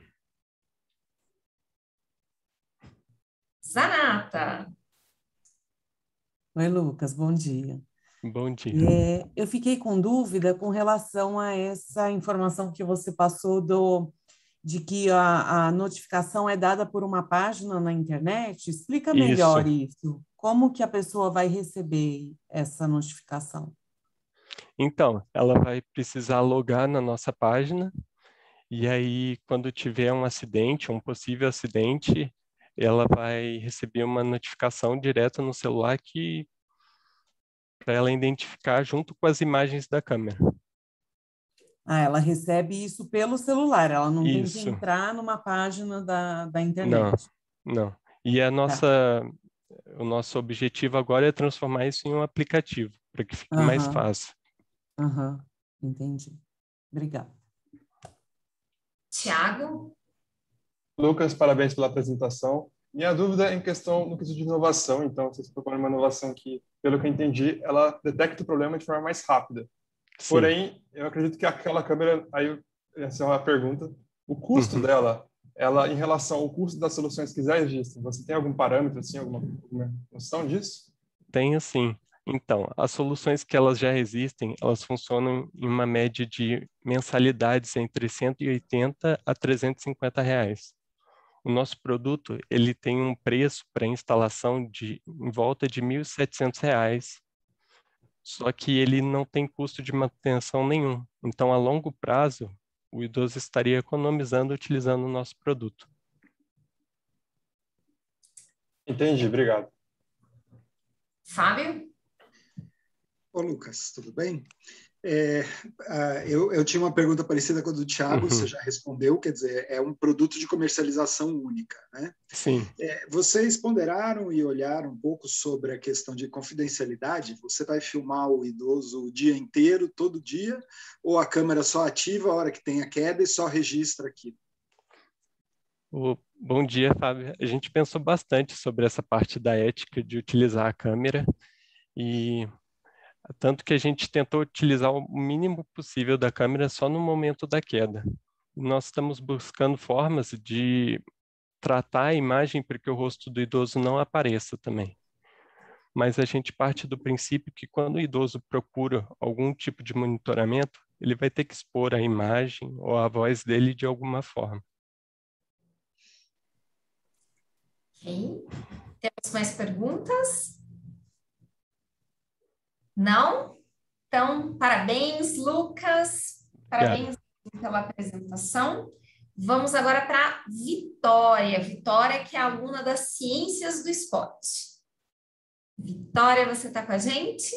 Zanata. Oi, Lucas, bom dia. Bom dia. Eu fiquei com dúvida com relação a essa informação que você passou de que a notificação é dada por uma página na internet. Explica melhor isso. Como que a pessoa vai receber essa notificação? Então, ela vai precisar logar na nossa página e aí, quando tiver um acidente, um possível acidente, ela vai receber uma notificação direta no celular para ela identificar junto com as imagens da câmera. Ah, ela recebe isso pelo celular, ela não tem que Isso. entrar numa página da internet. Não. E o nosso objetivo agora é transformar isso em um aplicativo, para que fique mais fácil. Entendi. Obrigada. Tiago? Lucas, parabéns pela apresentação. Minha dúvida é em questão no quesito de inovação. Então, vocês propõem uma inovação que, pelo que eu entendi, ela detecta o problema de forma mais rápida. Sim. Porém, eu acredito que aquela câmera, aí essa é uma pergunta, o custo dela, ela em relação ao custo das soluções que já existem, você tem algum parâmetro, assim, alguma noção disso? Tenho sim. Então, as soluções que elas já existem, elas funcionam em uma média de mensalidades entre 180 a 350 reais. O nosso produto, ele tem um preço para instalação de em volta de 1.700 reais, só que ele não tem custo de manutenção nenhum. Então, a longo prazo, o idoso estaria economizando utilizando o nosso produto. Entendi, obrigado. Fábio? Ô, Lucas, tudo bem? Eu tinha uma pergunta parecida com a do Thiago, você já respondeu, quer dizer, é um produto de comercialização única, né? Sim. Vocês ponderaram e olharam um pouco sobre a questão de confidencialidade? Você vai filmar o idoso o dia inteiro, todo dia, ou a câmera só ativa a hora que tem a queda e só registra aquilo? Bom dia, Fábio. A gente pensou bastante sobre essa parte da ética de utilizar a câmera e tanto que a gente tentou utilizar o mínimo possível da câmera só no momento da queda. Nós estamos buscando formas de tratar a imagem para que o rosto do idoso não apareça também. Mas a gente parte do princípio que quando o idoso procura algum tipo de monitoramento, ele vai ter que expor a imagem ou a voz dele de alguma forma. Ok. Temos mais perguntas? Não? Então, parabéns, Lucas. Parabéns pela apresentação. Vamos agora para Vitória. Vitória, que é aluna das Ciências do Esporte. Vitória, você está com a gente?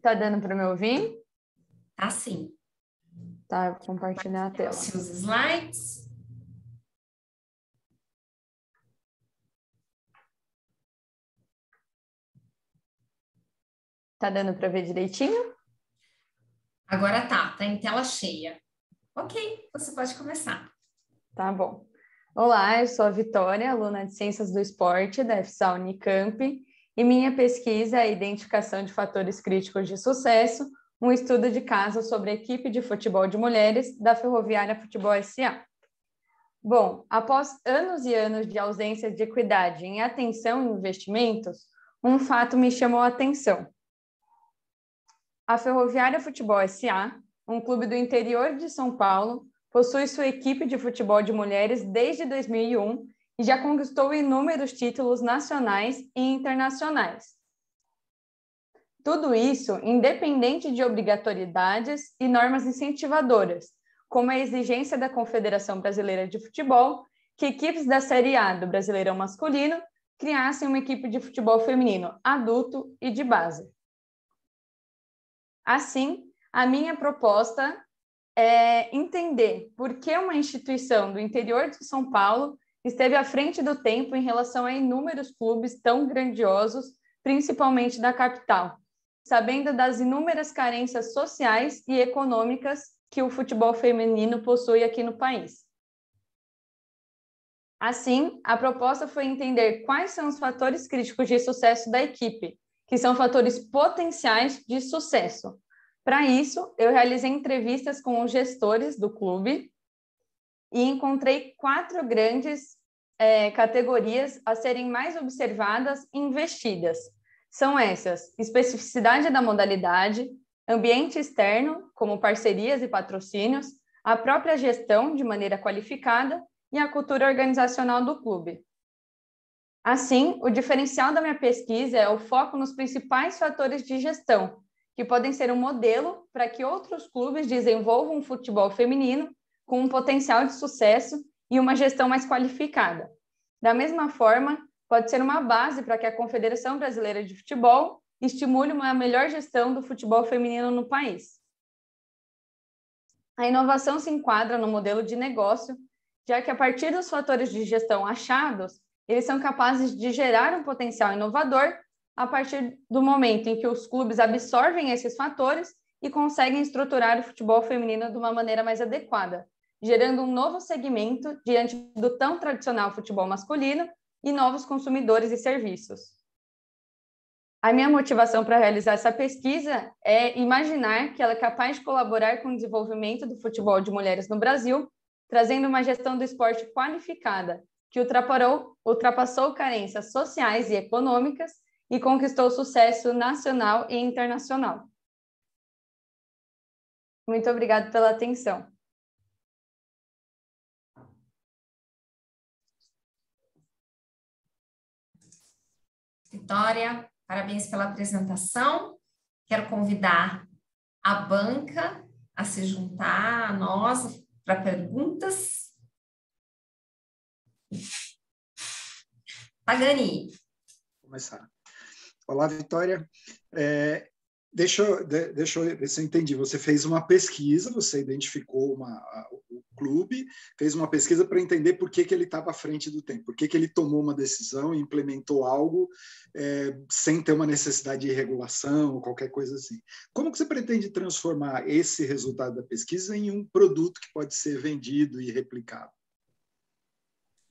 Tá dando para me ouvir? Tá sim. Tá, vou compartilhar a tela. Seus slides. Tá dando para ver direitinho? Agora tá em tela cheia. Ok, você pode começar. Tá bom. Olá, eu sou a Vitória, aluna de Ciências do Esporte da FSA Unicamp, e minha pesquisa é a identificação de fatores críticos de sucesso, um estudo de caso sobre a equipe de futebol de mulheres da Ferroviária Futebol S.A. Bom, após anos e anos de ausência de equidade em atenção e investimentos, um fato me chamou a atenção. A Ferroviária Futebol S.A., um clube do interior de São Paulo, possui sua equipe de futebol de mulheres desde 2001 e já conquistou inúmeros títulos nacionais e internacionais. Tudo isso independente de obrigatoriedades e normas incentivadoras, como a exigência da Confederação Brasileira de Futebol que equipes da Série A do Brasileirão Masculino criassem uma equipe de futebol feminino adulto e de base. Assim, a minha proposta é entender por que uma instituição do interior de São Paulo esteve à frente do tempo em relação a inúmeros clubes tão grandiosos, principalmente da capital, sabendo das inúmeras carências sociais e econômicas que o futebol feminino possui aqui no país. Assim, a proposta foi entender quais são os fatores críticos de sucesso da equipe, que são fatores potenciais de sucesso. Para isso, eu realizei entrevistas com os gestores do clube e encontrei 4 grandes categorias a serem mais observadas e investidas. São essas: especificidade da modalidade, ambiente externo, como parcerias e patrocínios, a própria gestão de maneira qualificada e a cultura organizacional do clube. Assim, o diferencial da minha pesquisa é o foco nos principais fatores de gestão, que podem ser um modelo para que outros clubes desenvolvam um futebol feminino com um potencial de sucesso e uma gestão mais qualificada. Da mesma forma, pode ser uma base para que a Confederação Brasileira de Futebol estimule uma melhor gestão do futebol feminino no país. A inovação se enquadra no modelo de negócio, já que a partir dos fatores de gestão achados, eles são capazes de gerar um potencial inovador a partir do momento em que os clubes absorvem esses fatores e conseguem estruturar o futebol feminino de uma maneira mais adequada, gerando um novo segmento diante do tão tradicional futebol masculino e novos consumidores e serviços. A minha motivação para realizar essa pesquisa é imaginar que ela é capaz de colaborar com o desenvolvimento do futebol de mulheres no Brasil, trazendo uma gestão do esporte qualificada, que ultrapassou carências sociais e econômicas e conquistou sucesso nacional e internacional. Muito obrigada pela atenção. Vitória, parabéns pela apresentação. Quero convidar a banca a se juntar a nós para perguntas. Pagani. Vou começar. Olá, Vitória. Deixa eu ver se eu entendi. Você fez uma pesquisa, você identificou o clube, fez uma pesquisa para entender por que ele estava à frente do tempo, por que ele tomou uma decisão e implementou algo sem ter uma necessidade de regulação ou qualquer coisa assim. Como que você pretende transformar esse resultado da pesquisa em um produto que pode ser vendido e replicado?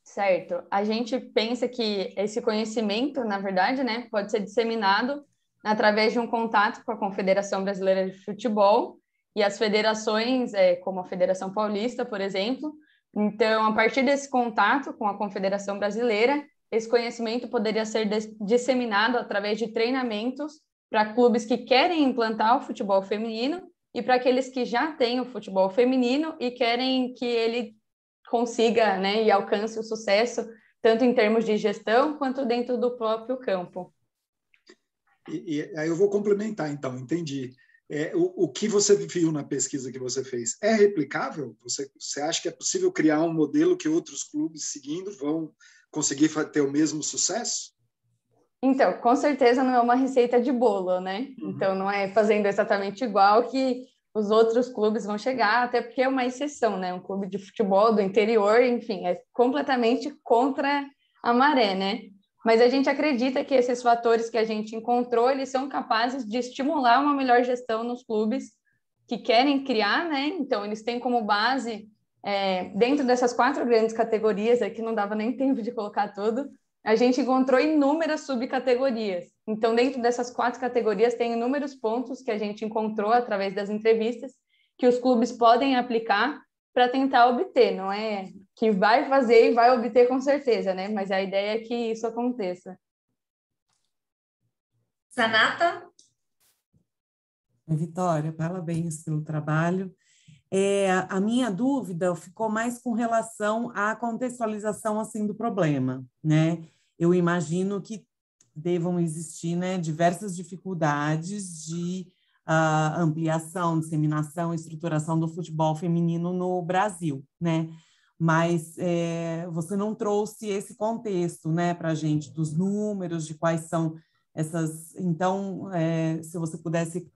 Certo. A gente pensa que esse conhecimento, na verdade, né, pode ser disseminado através de um contato com a Confederação Brasileira de Futebol e as federações, como a Federação Paulista, por exemplo. Então, a partir desse contato com a Confederação Brasileira, esse conhecimento poderia ser disseminado através de treinamentos para clubes que querem implantar o futebol feminino e para aqueles que já têm o futebol feminino e querem que ele consiga, né, e alcance o sucesso, tanto em termos de gestão quanto dentro do próprio campo. E aí eu vou complementar, então, entendi. O que você viu na pesquisa que você fez é replicável? Você acha que é possível criar um modelo que outros clubes seguindo vão conseguir ter o mesmo sucesso? Então, com certeza não é uma receita de bolo, né? Uhum. Então, não é fazendo exatamente igual que os outros clubes vão chegar, até porque é uma exceção, né? Um clube de futebol do interior, enfim, é completamente contra a maré, né? Mas a gente acredita que esses fatores que a gente encontrou, eles são capazes de estimular uma melhor gestão nos clubes que querem criar, né? Então, eles têm como base, dentro dessas 4 grandes categorias, aqui não dava nem tempo de colocar tudo, a gente encontrou inúmeras subcategorias. Então, dentro dessas 4 categorias, tem inúmeros pontos que a gente encontrou através das entrevistas que os clubes podem aplicar para tentar obter, não é que vai fazer e vai obter com certeza, né? Mas a ideia é que isso aconteça. Zanata? Vitória, parabéns pelo trabalho. A minha dúvida ficou mais com relação à contextualização assim, do problema, né? Eu imagino que devam existir, né, diversas dificuldades de ampliação, disseminação e estruturação do futebol feminino no Brasil, né? Mas você não trouxe esse contexto, né, para a gente, dos números, de quais são essas... Então, se você pudesse,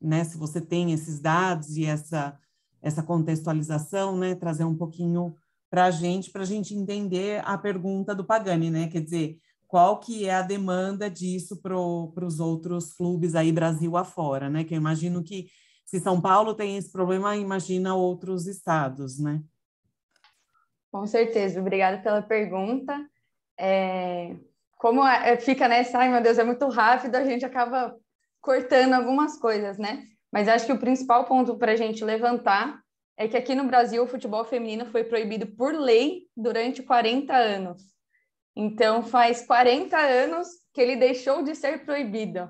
né, se você tem esses dados e essa contextualização, né, trazer um pouquinho para a gente entender a pergunta do Pagani, né? Quer dizer, qual que é a demanda disso para os outros clubes aí Brasil afora, né? Que eu imagino que se São Paulo tem esse problema, imagina outros estados, né? Com certeza, obrigada pela pergunta. Como fica nessa, ai meu Deus, é muito rápido, a gente acaba cortando algumas coisas, né? Mas acho que o principal ponto para a gente levantar é que aqui no Brasil o futebol feminino foi proibido por lei durante 40 anos. Então, faz 40 anos que ele deixou de ser proibido.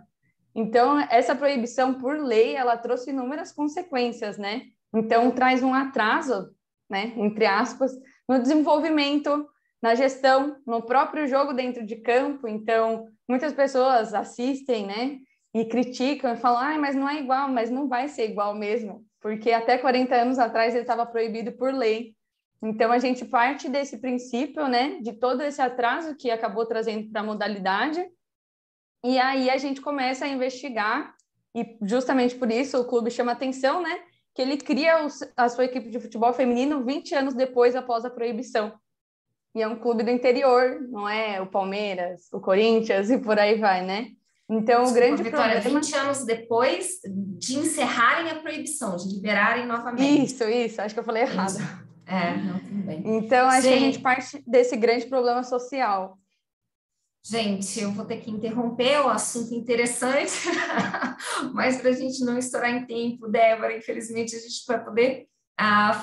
Então, essa proibição por lei, ela trouxe inúmeras consequências, né? Então, traz um atraso, né, entre aspas, no desenvolvimento, na gestão, no próprio jogo dentro de campo. Então, muitas pessoas assistem, né, e criticam e falam, mas não é igual, mas não vai ser igual mesmo, porque até 40 anos atrás ele estava proibido por lei. Então, a gente parte desse princípio, né, de todo esse atraso que acabou trazendo para a modalidade, e aí a gente começa a investigar, e justamente por isso o clube chama atenção, né, que ele cria a sua equipe de futebol feminino 20 anos depois, após a proibição. E é um clube do interior, não é o Palmeiras, o Corinthians e por aí vai, né? Então, o grande Vitória, problema... 20 anos depois de encerrarem a proibição, de liberarem novamente. Isso, acho que eu falei errado. Não, tudo bem. Então, acho que a gente parte desse grande problema social. Gente, eu vou ter que interromper o assunto interessante, mas para a gente não estourar em tempo, Débora, infelizmente a gente vai poder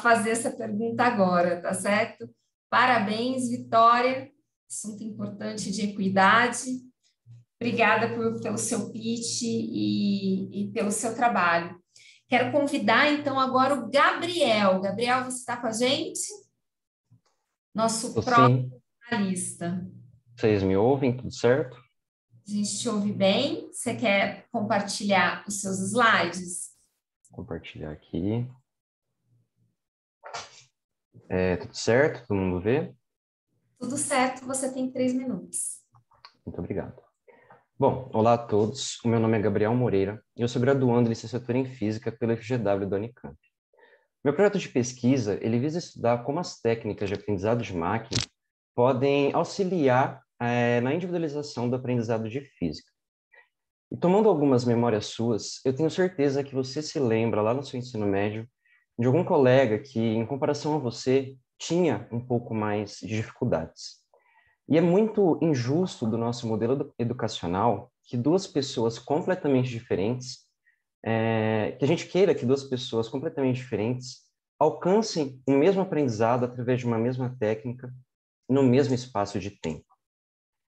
fazer essa pergunta agora, tá certo? Parabéns, Vitória, assunto importante de equidade. Obrigada pelo seu pitch e pelo seu trabalho. Quero convidar, então, agora o Gabriel. Gabriel, você está com a gente? Nosso próximo analista. Vocês me ouvem? Tudo certo? A gente te ouve bem. Você quer compartilhar os seus slides? Vou compartilhar aqui. Tudo certo? Todo mundo vê? Tudo certo. Você tem 3 minutos. Muito obrigado. Bom, olá a todos. O meu nome é Gabriel Moreira e eu sou graduando em licenciatura em Física pela FGW da Unicamp. Meu projeto de pesquisa, ele visa estudar como as técnicas de aprendizado de máquina podem auxiliar na individualização do aprendizado de física. E tomando algumas memórias suas, eu tenho certeza que você se lembra lá no seu ensino médio de algum colega que, em comparação a você, tinha um pouco mais de dificuldades. E é muito injusto do nosso modelo educacional que duas pessoas completamente diferentes, que a gente queira que duas pessoas completamente diferentes alcancem o mesmo aprendizado através de uma mesma técnica no mesmo espaço de tempo.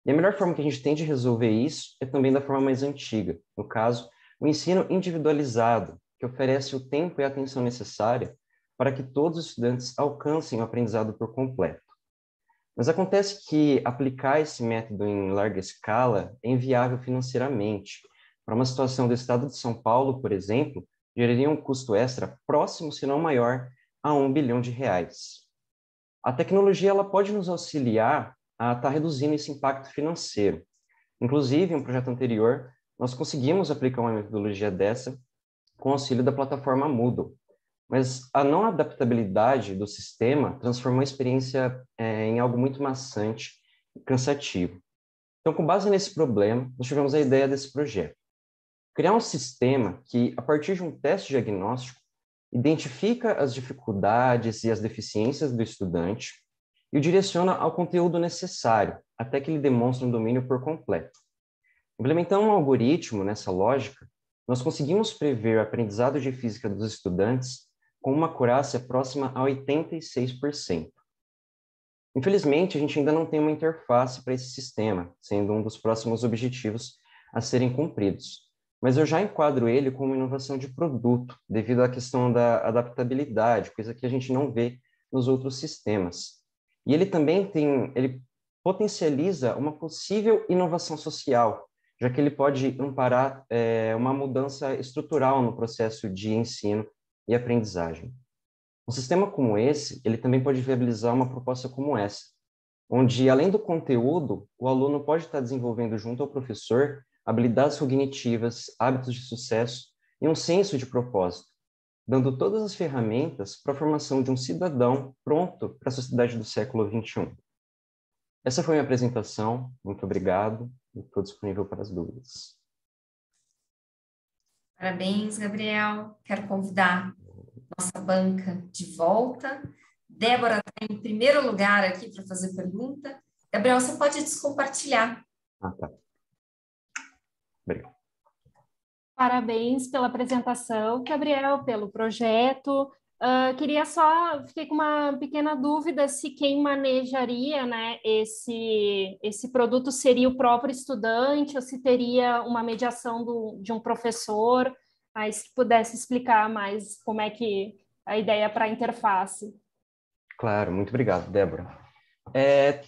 E a melhor forma que a gente tem de resolver isso é também da forma mais antiga, no caso, o ensino individualizado, que oferece o tempo e a atenção necessária para que todos os estudantes alcancem o aprendizado por completo. Mas acontece que aplicar esse método em larga escala é inviável financeiramente. Para uma situação do estado de São Paulo, por exemplo, geraria um custo extra próximo, se não maior, a R$1 bilhão. A tecnologia ela pode nos auxiliar a estar reduzindo esse impacto financeiro. Inclusive, em um projeto anterior, nós conseguimos aplicar uma metodologia dessa com auxílio da plataforma Moodle. Mas a não adaptabilidade do sistema transformou a experiência em algo muito maçante e cansativo. Então, com base nesse problema, nós tivemos a ideia desse projeto. Criar um sistema que, a partir de um teste diagnóstico, identifica as dificuldades e as deficiências do estudante e o direciona ao conteúdo necessário, até que ele demonstre um domínio por completo. Implementando um algoritmo nessa lógica, nós conseguimos prever o aprendizado de física dos estudantes com uma acurácia próxima a 86%. Infelizmente, a gente ainda não tem uma interface para esse sistema, sendo um dos próximos objetivos a serem cumpridos. Mas eu já enquadro ele como uma inovação de produto, devido à questão da adaptabilidade, coisa que a gente não vê nos outros sistemas. E ele também ele potencializa uma possível inovação social, já que ele pode amparar uma mudança estrutural no processo de ensino e aprendizagem. Um sistema como esse, ele também pode viabilizar uma proposta como essa, onde, além do conteúdo, o aluno pode estar desenvolvendo junto ao professor habilidades cognitivas, hábitos de sucesso e um senso de propósito, dando todas as ferramentas para a formação de um cidadão pronto para a sociedade do século XXI. Essa foi a minha apresentação. Muito obrigado e estou disponível para as dúvidas. Parabéns, Gabriel. Quero convidar nossa banca de volta. Débora está em primeiro lugar aqui para fazer pergunta. Gabriel, você pode descompartilhar. Tá. Obrigado. Parabéns pela apresentação, Gabriel, pelo projeto. Fiquei com uma pequena dúvida se quem manejaria, né, esse produto seria o próprio estudante ou se teria uma mediação de um professor. Aí, se pudesse explicar mais como é que a ideia para a interface. Claro, muito obrigado, Débora.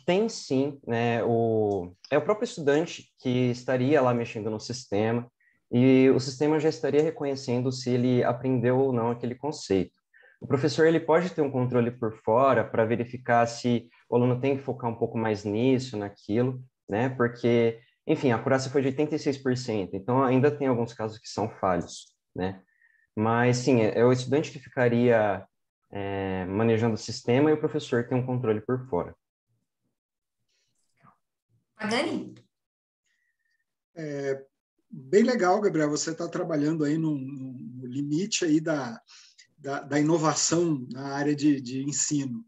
Tem sim, né, o próprio estudante que estaria lá mexendo no sistema e o sistema já estaria reconhecendo se ele aprendeu ou não aquele conceito. O professor ele pode ter um controle por fora para verificar se o aluno tem que focar um pouco mais nisso, naquilo, né, porque, enfim, a acurácia foi de 86%, então ainda tem alguns casos que são falhos, né, mas sim, é o estudante que ficaria manejando o sistema e o professor tem um controle por fora. Magani? Bem legal, Gabriel, você está trabalhando aí no limite aí da inovação na área de ensino.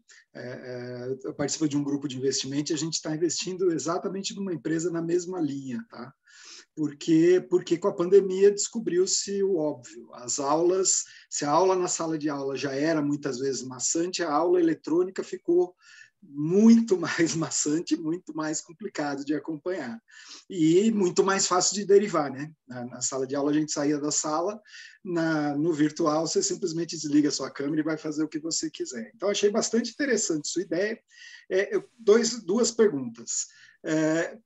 Eu participo de um grupo de investimento e a gente está investindo exatamente numa empresa na mesma linha, tá? Porque com a pandemia descobriu-se o óbvio. As aulas, se a aula na sala de aula já era muitas vezes maçante, a aula eletrônica ficou muito mais maçante, muito mais complicado de acompanhar e muito mais fácil de derivar, né? Na sala de aula a gente saía da sala, no virtual você simplesmente desliga a sua câmera e vai fazer o que você quiser. Então achei bastante interessante sua ideia. Duas perguntas.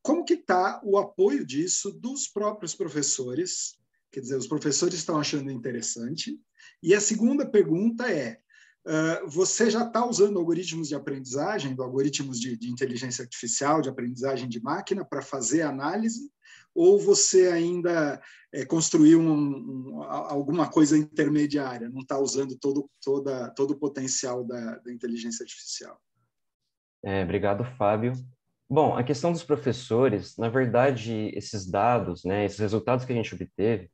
Como que está o apoio disso dos próprios professores? Quer dizer, os professores estão achando interessante. E a segunda pergunta é, você já está usando algoritmos de aprendizagem, algoritmos de inteligência artificial, de aprendizagem de máquina para fazer análise, ou você ainda construiu alguma coisa intermediária, não está usando todo o potencial da inteligência artificial? Obrigado, Fábio. Bom, a questão dos professores, na verdade, esses dados, né, esses resultados que a gente obteve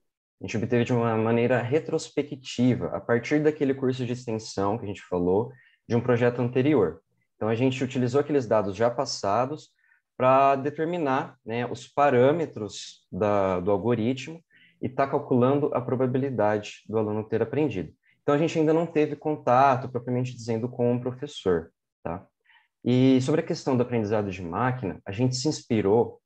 de uma maneira retrospectiva, a partir daquele curso de extensão que a gente falou, de um projeto anterior. Então, a gente utilizou aqueles dados já passados para determinar, né, os parâmetros do algoritmo e está calculando a probabilidade do aluno ter aprendido. Então, a gente ainda não teve contato, propriamente dizendo, com o professor, tá? E sobre a questão do aprendizado de máquina, a gente se inspirou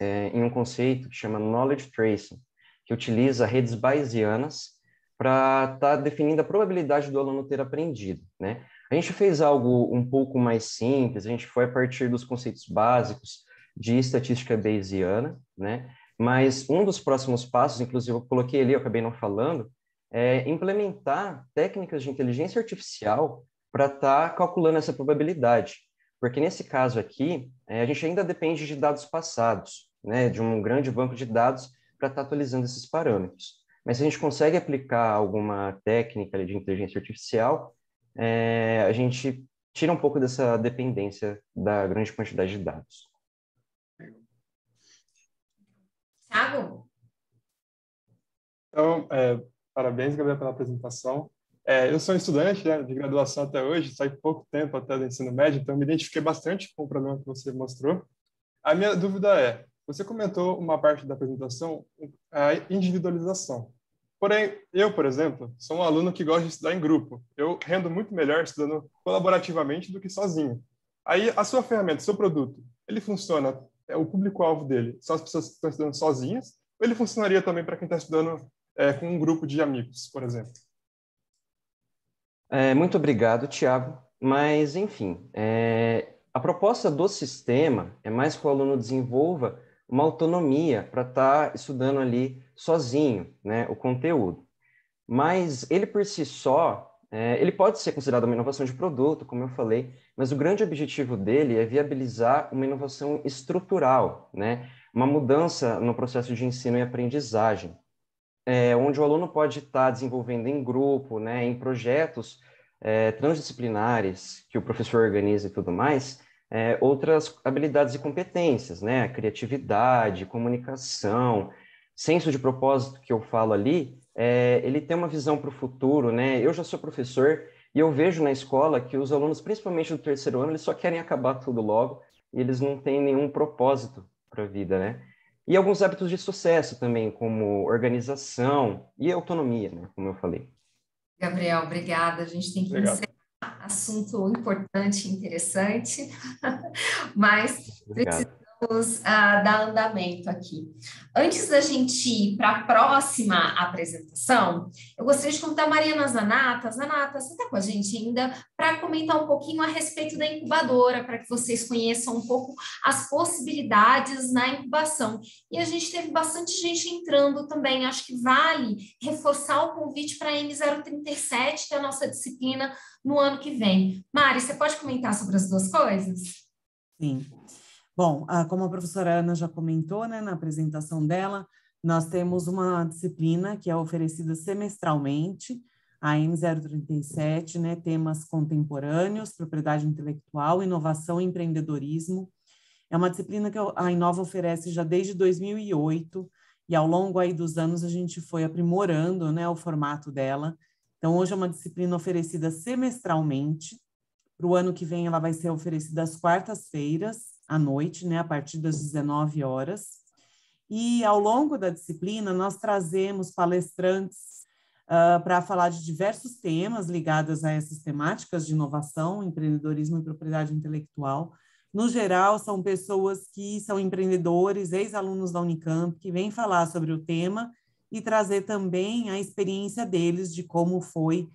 em um conceito que chama Knowledge Tracing, que utiliza redes bayesianas para estar definindo a probabilidade do aluno ter aprendido, né? A gente fez algo um pouco mais simples, a gente foi a partir dos conceitos básicos de estatística bayesiana, né? Mas um dos próximos passos, inclusive eu coloquei ali, eu acabei não falando, é implementar técnicas de inteligência artificial para estar calculando essa probabilidade. Porque nesse caso aqui, a gente ainda depende de dados passados, né? De um grande banco de dados para estar atualizando esses parâmetros. Mas se a gente consegue aplicar alguma técnica de inteligência artificial, a gente tira um pouco dessa dependência da grande quantidade de dados. Thiago? Então, parabéns, Gabriel, pela apresentação. Eu sou um estudante, né, de graduação até hoje, saí pouco tempo até do ensino médio, então me identifiquei bastante com o problema que você mostrou. A minha dúvida é, você comentou uma parte da apresentação, a individualização. Porém, eu, por exemplo, sou um aluno que gosta de estudar em grupo. Eu rendo muito melhor estudando colaborativamente do que sozinho. Aí, a sua ferramenta, o seu produto, ele funciona, o público-alvo dele são as pessoas que estão estudando sozinhas, ou ele funcionaria também para quem está estudando com um grupo de amigos, por exemplo? Muito obrigado, Thiago. Mas, enfim, a proposta do sistema é mais que o aluno desenvolva uma autonomia para estar estudando ali sozinho, né, o conteúdo. Mas ele por si só, ele pode ser considerado uma inovação de produto, como eu falei, mas o grande objetivo dele é viabilizar uma inovação estrutural, né, uma mudança no processo de ensino e aprendizagem, onde o aluno pode estar desenvolvendo em grupo, né, em projetos transdisciplinares que o professor organiza e tudo mais, outras habilidades e competências, né? Criatividade, comunicação, senso de propósito que eu falo ali, ele tem uma visão para o futuro, né? Eu já sou professor e eu vejo na escola que os alunos, principalmente do terceiro ano, eles só querem acabar tudo logo e eles não têm nenhum propósito para a vida, né? E alguns hábitos de sucesso também, como organização e autonomia, né? Como eu falei. Gabriel, obrigada. A gente tem que encerrar. Assunto importante e interessante, mas precisamos dar andamento aqui. Antes da gente ir para a próxima apresentação, eu gostaria de convidar a Mariana Zanata. Zanata, você está com a gente ainda para comentar um pouquinho a respeito da incubadora, para que vocês conheçam um pouco as possibilidades na incubação. E a gente teve bastante gente entrando também, acho que vale reforçar o convite para a M037, que é a nossa disciplina no ano que vem. Mari, você pode comentar sobre as duas coisas? Sim. Bom, como a professora Ana já comentou, né, na apresentação dela, nós temos uma disciplina que é oferecida semestralmente, a M037, né, temas contemporâneos, propriedade intelectual, inovação e empreendedorismo. É uma disciplina que a Inova oferece já desde 2008, e ao longo aí dos anos a gente foi aprimorando, né, o formato dela. Então, hoje é uma disciplina oferecida semestralmente. Para o ano que vem, ela vai ser oferecida às quartas-feiras, à noite, né, a partir das 19 horas. E, ao longo da disciplina, nós trazemos palestrantes para falar de diversos temas ligados a essas temáticas de inovação, empreendedorismo e propriedade intelectual. No geral, são pessoas que são empreendedores, ex-alunos da Unicamp, que vêm falar sobre o tema e trazer também a experiência deles de como foi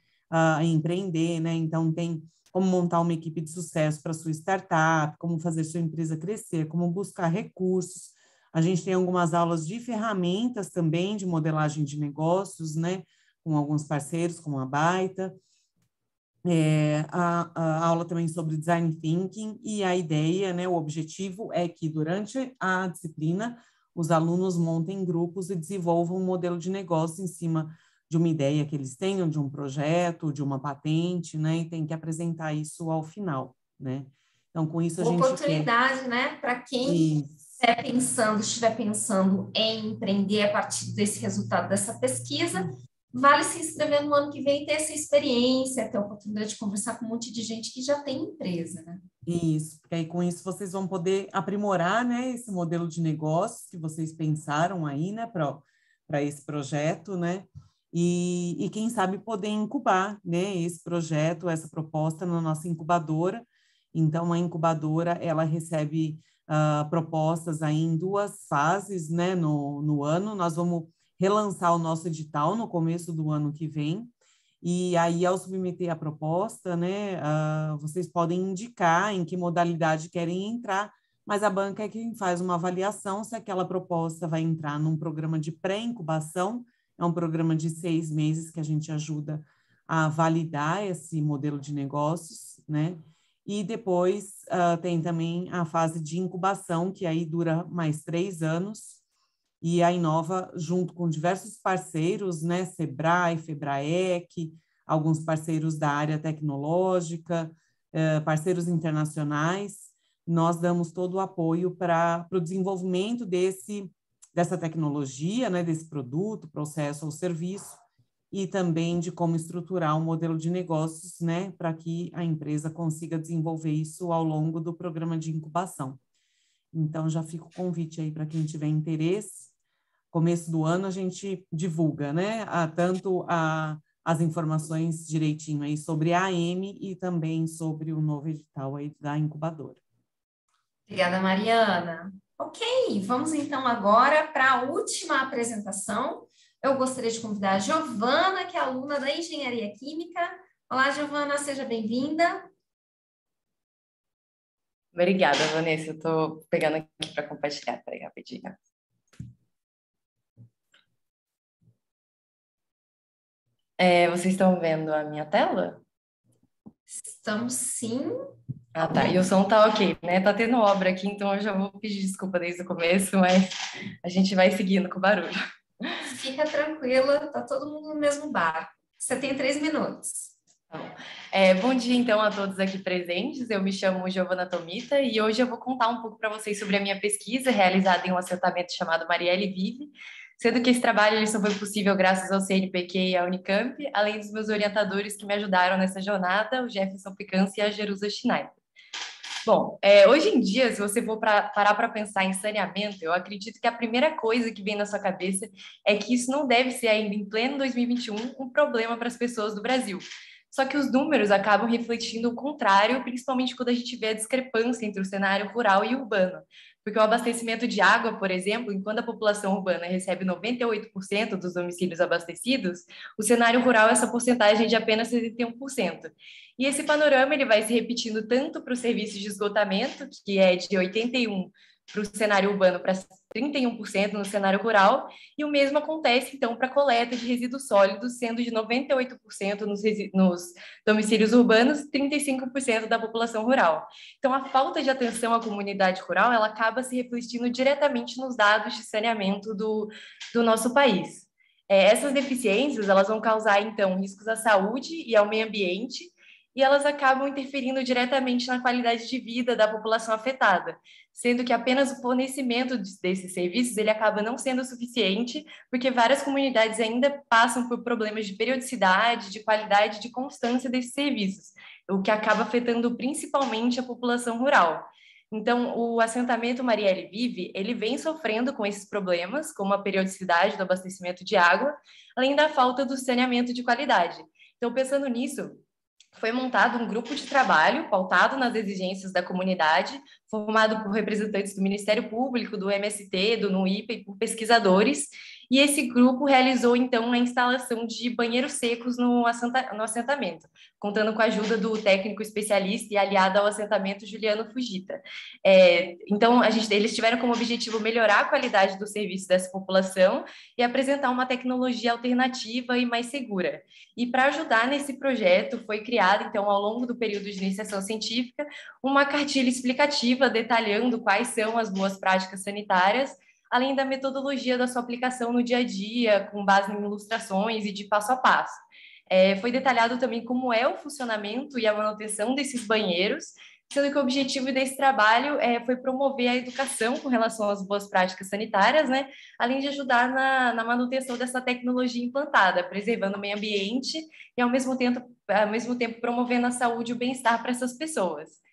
empreender, né? Então, tem como montar uma equipe de sucesso para sua startup, como fazer sua empresa crescer, como buscar recursos. A gente tem algumas aulas de ferramentas também, de modelagem de negócios, né? Com alguns parceiros, como a Baita. A aula também sobre design thinking, e a ideia, né, o objetivo é que durante a disciplina os alunos montem grupos e desenvolvam um modelo de negócio em cima de uma ideia que eles tenham, de um projeto, de uma patente, né, e tem que apresentar isso ao final, né. Então, com isso a gente oportunidade, né, para quem estiver pensando em empreender a partir desse resultado dessa pesquisa, vale se inscrever no ano que vem e ter essa experiência, ter a oportunidade de conversar com um monte de gente que já tem empresa, né? Isso, porque aí com isso vocês vão poder aprimorar, né, esse modelo de negócios que vocês pensaram aí, né, para esse projeto, né, e quem sabe poder incubar, né, esse projeto, essa proposta na nossa incubadora. Então, a incubadora, ela recebe propostas aí em 2 fases, né, no ano. Nós vamos relançar o nosso edital no começo do ano que vem, e aí, ao submeter a proposta, né, vocês podem indicar em que modalidade querem entrar, mas a banca é quem faz uma avaliação se aquela proposta vai entrar num programa de pré-incubação, é um programa de 6 meses que a gente ajuda a validar esse modelo de negócios, né, e depois tem também a fase de incubação, que aí dura mais 3 anos, e a Inova, junto com diversos parceiros, né, Sebrae, Febraec, alguns parceiros da área tecnológica, parceiros internacionais, nós damos todo o apoio para o desenvolvimento dessa tecnologia, né, desse produto, processo ou serviço, e também de como estruturar um modelo de negócios, né, para que a empresa consiga desenvolver isso ao longo do programa de incubação. Então, já fica o convite aí para quem tiver interesse. Começo do ano a gente divulga, né, tanto as informações direitinho aí sobre a AM e também sobre o novo edital aí da incubadora. Obrigada, Mariana. Ok, vamos então agora para a última apresentação. Eu gostaria de convidar a Giovana, que é aluna da Engenharia Química. Olá, Giovana, seja bem-vinda. Obrigada, Vanessa. Eu estou pegando aqui para compartilhar. Peraí, rapidinho. Vocês estão vendo a minha tela? Estamos sim. Ah, tá. E o som tá ok, né? Tá tendo obra aqui, então eu já vou pedir desculpa desde o começo, mas a gente vai seguindo com o barulho. Fica tranquila, tá todo mundo no mesmo barco. Você tem 3 minutos. Tá bom. Bom dia, então, a todos aqui presentes. Eu me chamo Giovana Tomita e hoje eu vou contar um pouco para vocês sobre a minha pesquisa realizada em um assentamento chamado Marielle Vive, sendo que esse trabalho ele só foi possível graças ao CNPq e à Unicamp, além dos meus orientadores que me ajudaram nessa jornada, o Jefferson Picância e a Jerusa Schneider. Bom, hoje em dia, se você for parar para pensar em saneamento, eu acredito que a primeira coisa que vem na sua cabeça é que isso não deve ser ainda em pleno 2021 um problema para as pessoas do Brasil. Só que os números acabam refletindo o contrário, principalmente quando a gente vê a discrepância entre o cenário rural e urbano. Porque o abastecimento de água, por exemplo, enquanto a população urbana recebe 98% dos domicílios abastecidos, o cenário rural essa porcentagem é de apenas 61%. E esse panorama ele vai se repetindo tanto para os serviços de esgotamento, que é de 81% para o cenário urbano para 31% no cenário rural, e o mesmo acontece, então, para a coleta de resíduos sólidos, sendo de 98% nos domicílios urbanos, 35% da população rural. Então, a falta de atenção à comunidade rural, ela acaba se refletindo diretamente nos dados de saneamento do nosso país. Essas deficiências, elas vão causar, então, riscos à saúde e ao meio ambiente, e elas acabam interferindo diretamente na qualidade de vida da população afetada, sendo que apenas o fornecimento desses serviços ele acaba não sendo suficiente, porque várias comunidades ainda passam por problemas de periodicidade, de qualidade, de constância desses serviços, o que acaba afetando principalmente a população rural. Então, o assentamento Marielle Vive, ele vem sofrendo com esses problemas, como a periodicidade do abastecimento de água, além da falta do saneamento de qualidade. Então, pensando nisso, foi montado um grupo de trabalho pautado nas exigências da comunidade, formado por representantes do Ministério Público, do MST, do NUIPA e por pesquisadores, e esse grupo realizou, então, a instalação de banheiros secos no assentamento, contando com a ajuda do técnico especialista e aliado ao assentamento Juliano Fujita. Então, eles tiveram como objetivo melhorar a qualidade do serviço dessa população e apresentar uma tecnologia alternativa e mais segura. E para ajudar nesse projeto, foi criada, então, ao longo do período de iniciação científica, uma cartilha explicativa detalhando quais são as boas práticas sanitárias, além da metodologia da sua aplicação no dia a dia, com base em ilustrações e de passo a passo. Foi detalhado também como é o funcionamento e a manutenção desses banheiros, sendo que o objetivo desse trabalho foi promover a educação com relação às boas práticas sanitárias, né, além de ajudar na manutenção dessa tecnologia implantada, preservando o meio ambiente e, ao mesmo tempo promovendo a saúde e o bem-estar para essas pessoas.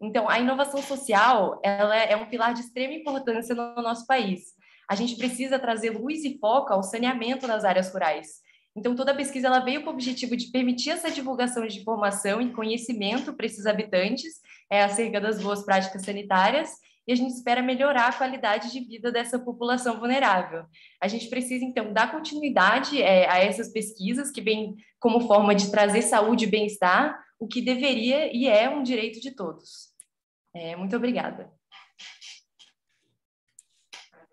Então, a inovação social ela é um pilar de extrema importância no nosso país. A gente precisa trazer luz e foco ao saneamento nas áreas rurais. Então, toda a pesquisa ela veio com o objetivo de permitir essa divulgação de informação e conhecimento para esses habitantes acerca das boas práticas sanitárias, e a gente espera melhorar a qualidade de vida dessa população vulnerável. A gente precisa, então, dar continuidade a essas pesquisas que vêm como forma de trazer saúde e bem-estar, o que deveria e é um direito de todos. Muito obrigada.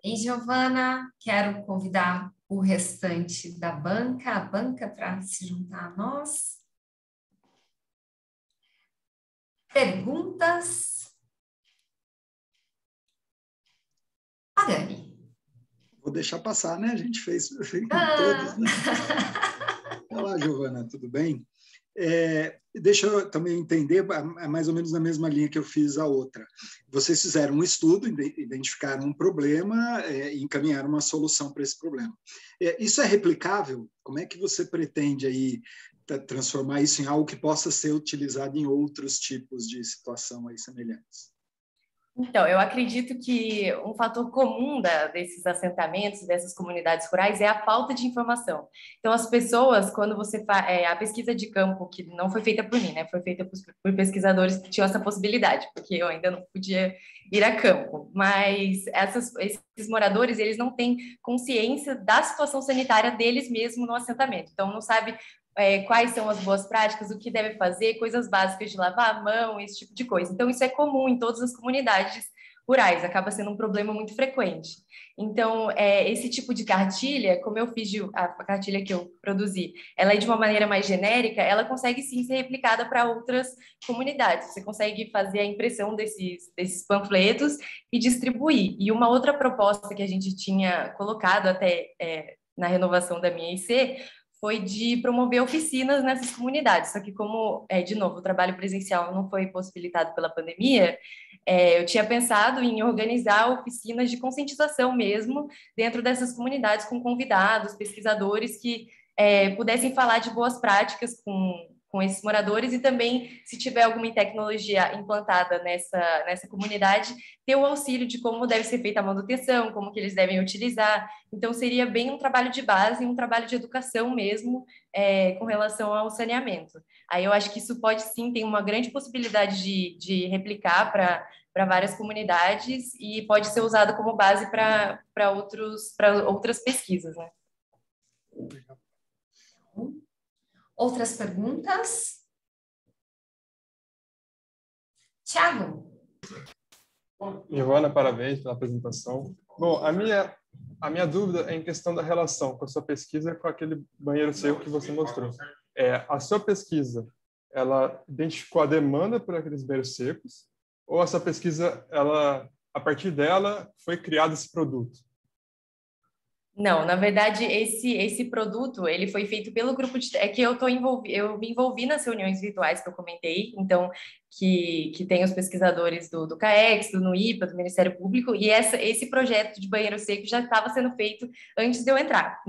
E Giovana, quero convidar o restante da banca, a banca para se juntar a nós. Perguntas? Pagani. Vou deixar passar, né? A gente fez todos, né? Olá, Giovana, tudo bem? Deixa eu também entender, mais ou menos na mesma linha que eu fiz a outra. Vocês fizeram um estudo, identificaram um problema e encaminharam uma solução para esse problema. Isso é replicável? Como é que você pretende aí transformar isso em algo que possa ser utilizado em outros tipos de situação aí semelhantes? Então, eu acredito que um fator comum desses assentamentos, dessas comunidades rurais, é a falta de informação. Então, as pessoas, quando você faz a pesquisa de campo, que não foi feita por mim, né, foi feita por pesquisadores que tinham essa possibilidade, porque eu ainda não podia ir a campo, mas esses moradores, eles não têm consciência da situação sanitária deles mesmos no assentamento. Então, não sabe quais são as boas práticas, o que deve fazer, coisas básicas de lavar a mão, esse tipo de coisa. Então, isso é comum em todas as comunidades rurais, acaba sendo um problema muito frequente. Então, esse tipo de cartilha, como eu fiz a cartilha que eu produzi, ela é de uma maneira mais genérica, ela consegue sim ser replicada para outras comunidades. Você consegue fazer a impressão desses panfletos e distribuir. E uma outra proposta que a gente tinha colocado até na renovação da minha IC foi de promover oficinas nessas comunidades. Só que como, de novo, o trabalho presencial não foi possibilitado pela pandemia, eu tinha pensado em organizar oficinas de conscientização mesmo dentro dessas comunidades com convidados, pesquisadores que pudessem falar de boas práticas com esses moradores e também, se tiver alguma tecnologia implantada nessa comunidade, ter o auxílio de como deve ser feita a manutenção, como que eles devem utilizar. Então, seria bem um trabalho de base, um trabalho de educação mesmo, com relação ao saneamento. Aí eu acho que isso pode sim, tem uma grande possibilidade de replicar para várias comunidades e pode ser usado como base para outras pesquisas, né? Outras perguntas? Tiago? Giovana, parabéns pela apresentação. Bom, a minha dúvida é em questão da relação com a sua pesquisa com aquele banheiro seco que você mostrou. A sua pesquisa, ela identificou a demanda por aqueles banheiros secos ou essa pesquisa, a partir dela, foi criado esse produto? Não, na verdade, esse produto, ele foi feito pelo grupo de... É que eu me envolvi nas reuniões virtuais que eu comentei, então, que tem os pesquisadores do CAEX, do NUIPA, do Ministério Público, e esse projeto de banheiro seco já estava sendo feito antes de eu entrar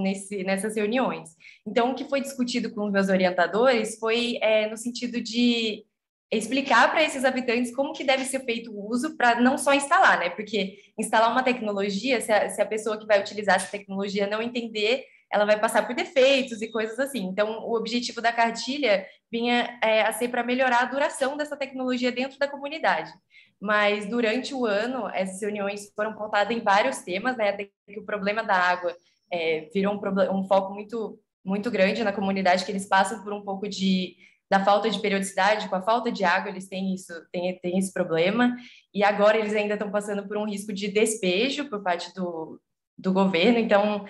nessas reuniões. Então, o que foi discutido com os meus orientadores foi no sentido de explicar para esses habitantes como que deve ser feito o uso para não só instalar, né? Porque instalar uma tecnologia, se a pessoa que vai utilizar essa tecnologia não entender, ela vai passar por defeitos e coisas assim. Então, o objetivo da cartilha vinha a ser para melhorar a duração dessa tecnologia dentro da comunidade. Mas, durante o ano, essas reuniões foram pautadas em vários temas, né? Até que o problema da água virou um foco muito, muito grande na comunidade, que eles passam por um pouco da falta de periodicidade, com a falta de água, eles têm esse problema, e agora eles ainda estão passando por um risco de despejo por parte do governo, então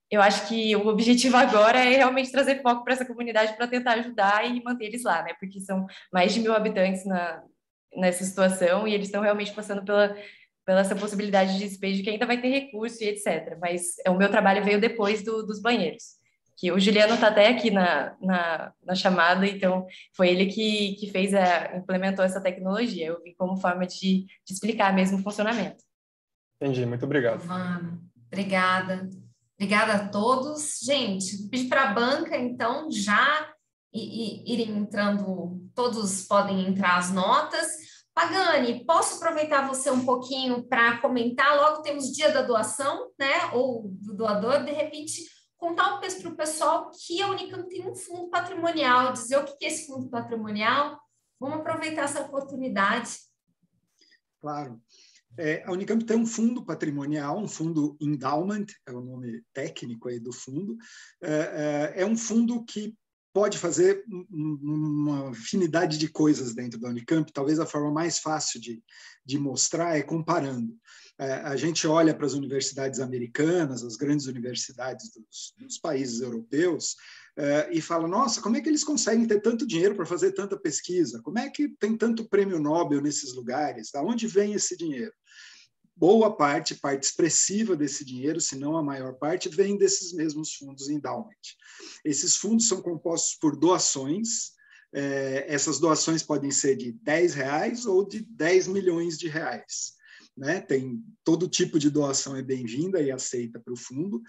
eu acho que o objetivo agora é realmente trazer foco para essa comunidade para tentar ajudar e manter eles lá, né, porque são mais de 1.000 habitantes nessa situação, e eles estão realmente passando pela essa possibilidade de despejo, que ainda vai ter recurso e etc, mas o meu trabalho veio depois dos banheiros. Que o Juliano está até aqui na chamada, então foi ele que implementou essa tecnologia. Eu vi como forma de explicar mesmo o funcionamento. Entendi, muito obrigado. Giovana, obrigada. Obrigada a todos. Gente, pedir para a banca, então, já irem entrando, todos podem entrar as notas. Pagani, posso aproveitar você um pouquinho para comentar? Logo temos dia da doação, né? Ou do doador, de repente contar para o pessoal que a Unicamp tem um fundo patrimonial, dizer o que é esse fundo patrimonial. Vamos aproveitar essa oportunidade. Claro. A Unicamp tem um fundo patrimonial, um fundo endowment, é o nome técnico aí do fundo. É um fundo que pode fazer uma infinidade de coisas dentro da Unicamp. Talvez a forma mais fácil de mostrar é comparando. A gente olha para as universidades americanas, as grandes universidades dos países europeus, e fala, nossa, como é que eles conseguem ter tanto dinheiro para fazer tanta pesquisa? Como é que tem tanto prêmio Nobel nesses lugares? Da onde vem esse dinheiro? Boa parte expressiva desse dinheiro, se não a maior parte, vem desses mesmos fundos endowment. Esses fundos são compostos por doações. Essas doações podem ser de R$10 ou de 10 milhões de reais. Né? Tem todo tipo de doação é bem-vinda e aceita para o fundo.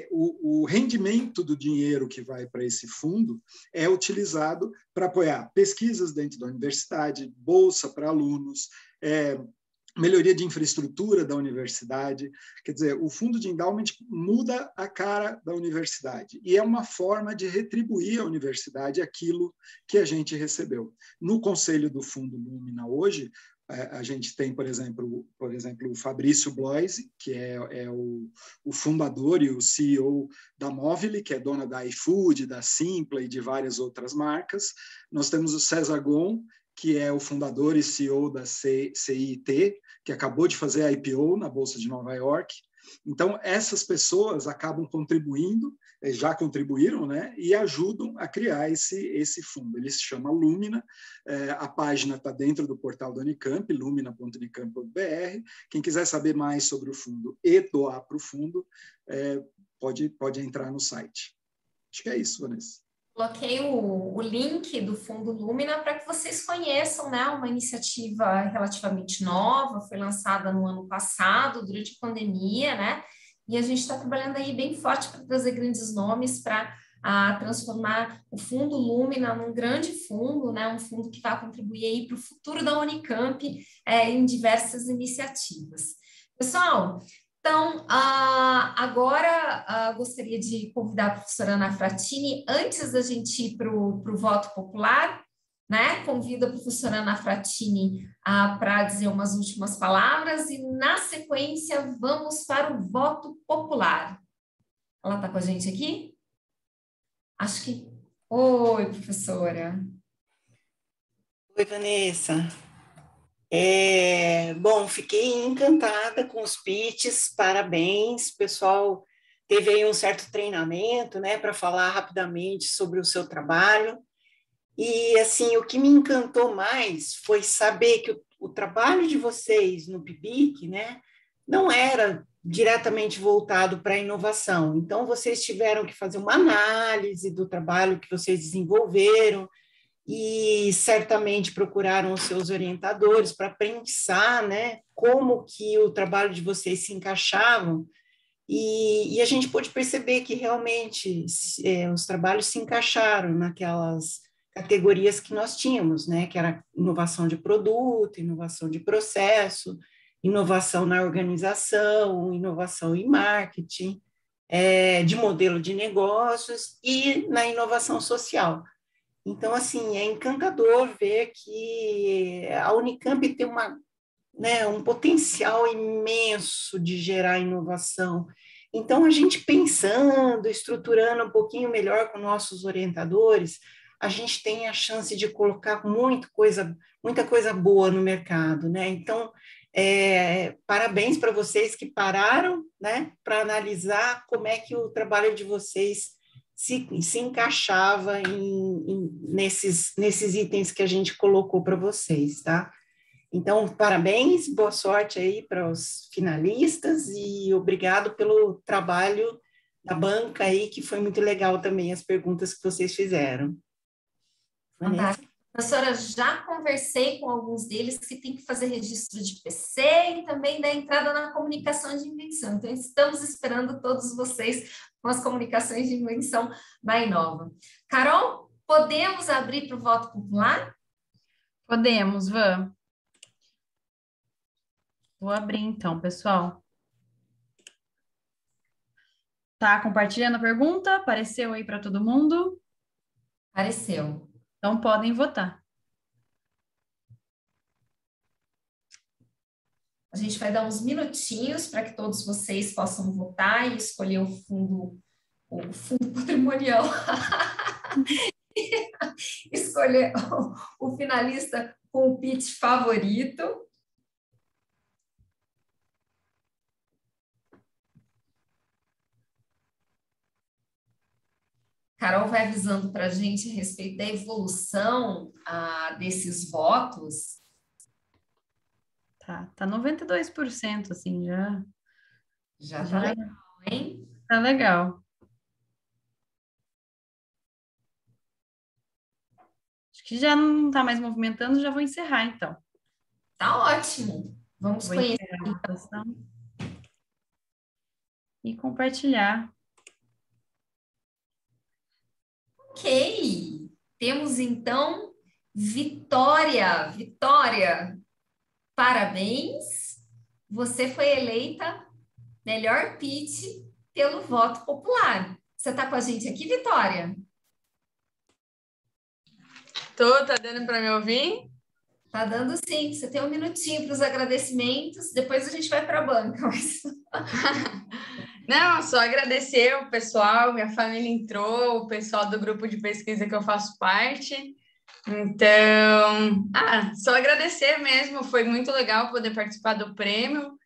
O rendimento do dinheiro que vai para esse fundo é utilizado para apoiar pesquisas dentro da universidade, bolsa para alunos, melhoria de infraestrutura da universidade. Quer dizer, o fundo de endowment muda a cara da universidade e é uma forma de retribuir à universidade aquilo que a gente recebeu. No conselho do Fundo Lumina hoje, a gente tem, por exemplo, o Fabrício Bloise, que é o fundador e o CEO da Movile, que é dona da iFood, da Simpla e de várias outras marcas. Nós temos o César Gon, que é o fundador e CEO da CIT, que acabou de fazer a IPO na Bolsa de Nova York. Então, essas pessoas acabam contribuindo, já contribuíram, né, e ajudam a criar esse fundo. Ele se chama Lumina, a página está dentro do portal da Unicamp, lumina.unicamp.br. Quem quiser saber mais sobre o fundo e doar para o fundo, pode entrar no site. Acho que é isso, Vanessa. Coloquei o link do Fundo Lumina para que vocês conheçam, né, uma iniciativa relativamente nova, foi lançada no ano passado, durante a pandemia, né, e a gente está trabalhando aí bem forte para trazer grandes nomes para transformar o Fundo Lumina num grande fundo, né, um fundo que vai contribuir aí para o futuro da Unicamp em diversas iniciativas. Pessoal, então, agora gostaria de convidar a professora Ana Fratini, antes da gente ir para o voto popular, né? Convido a professora Ana Fratini para dizer umas últimas palavras e, na sequência, vamos para o voto popular. Ela está com a gente aqui? Acho que... Oi, professora. Oi, Vanessa. Bom, fiquei encantada com os pitches, parabéns, o pessoal teve aí um certo treinamento, né, para falar rapidamente sobre o seu trabalho, e assim, o que me encantou mais foi saber que o trabalho de vocês no PIBIC, né, não era diretamente voltado para a inovação. Então, vocês tiveram que fazer uma análise do trabalho que vocês desenvolveram e certamente procuraram os seus orientadores para pensar, né, como que o trabalho de vocês se encaixavam, e a gente pôde perceber que realmente os trabalhos se encaixaram naquelas categorias que nós tínhamos, né, que era inovação de produto, inovação de processo, inovação na organização, inovação em marketing, de modelo de negócios e na inovação social. Então, assim, é encantador ver que a Unicamp tem um potencial imenso de gerar inovação. Então, a gente pensando, estruturando um pouquinho melhor com nossos orientadores, a gente tem a chance de colocar muita coisa boa no mercado, né? Então, parabéns para vocês que pararam, né, para analisar como é que o trabalho de vocês se encaixava nesses itens que a gente colocou para vocês, tá? Então, parabéns, boa sorte aí para os finalistas e obrigado pelo trabalho da banca aí, que foi muito legal também as perguntas que vocês fizeram. Fantástico. Professora, já conversei com alguns deles que tem que fazer registro de PC e também da entrada na comunicação de invenção. Então, estamos esperando todos vocês com as comunicações de invenção da Inova. Carol, podemos abrir para o voto popular? Podemos, Van. Vou abrir então, pessoal. Tá compartilhando a pergunta? Apareceu aí para todo mundo? Apareceu. Então, podem votar. A gente vai dar uns minutinhos para que todos vocês possam votar e escolher o fundo patrimonial. Escolher o finalista com o pitch favorito. Carol vai avisando para a gente a respeito da evolução desses votos. Tá 92%, assim, já. Já tá legal, hein? Tá legal. Acho que já não tá mais movimentando, já vou encerrar, então. Tá ótimo. Vamos conhecer a votação e compartilhar. Ok, temos então Vitória. Vitória, parabéns. Você foi eleita melhor pitch pelo voto popular. Você está com a gente aqui, Vitória? Tá dando para me ouvir? Tá dando sim. Você tem um minutinho para os agradecimentos, depois a gente vai para a banca. Não, só agradecer o pessoal, minha família entrou, o pessoal do grupo de pesquisa que eu faço parte. Então, só agradecer mesmo, foi muito legal poder participar do prêmio.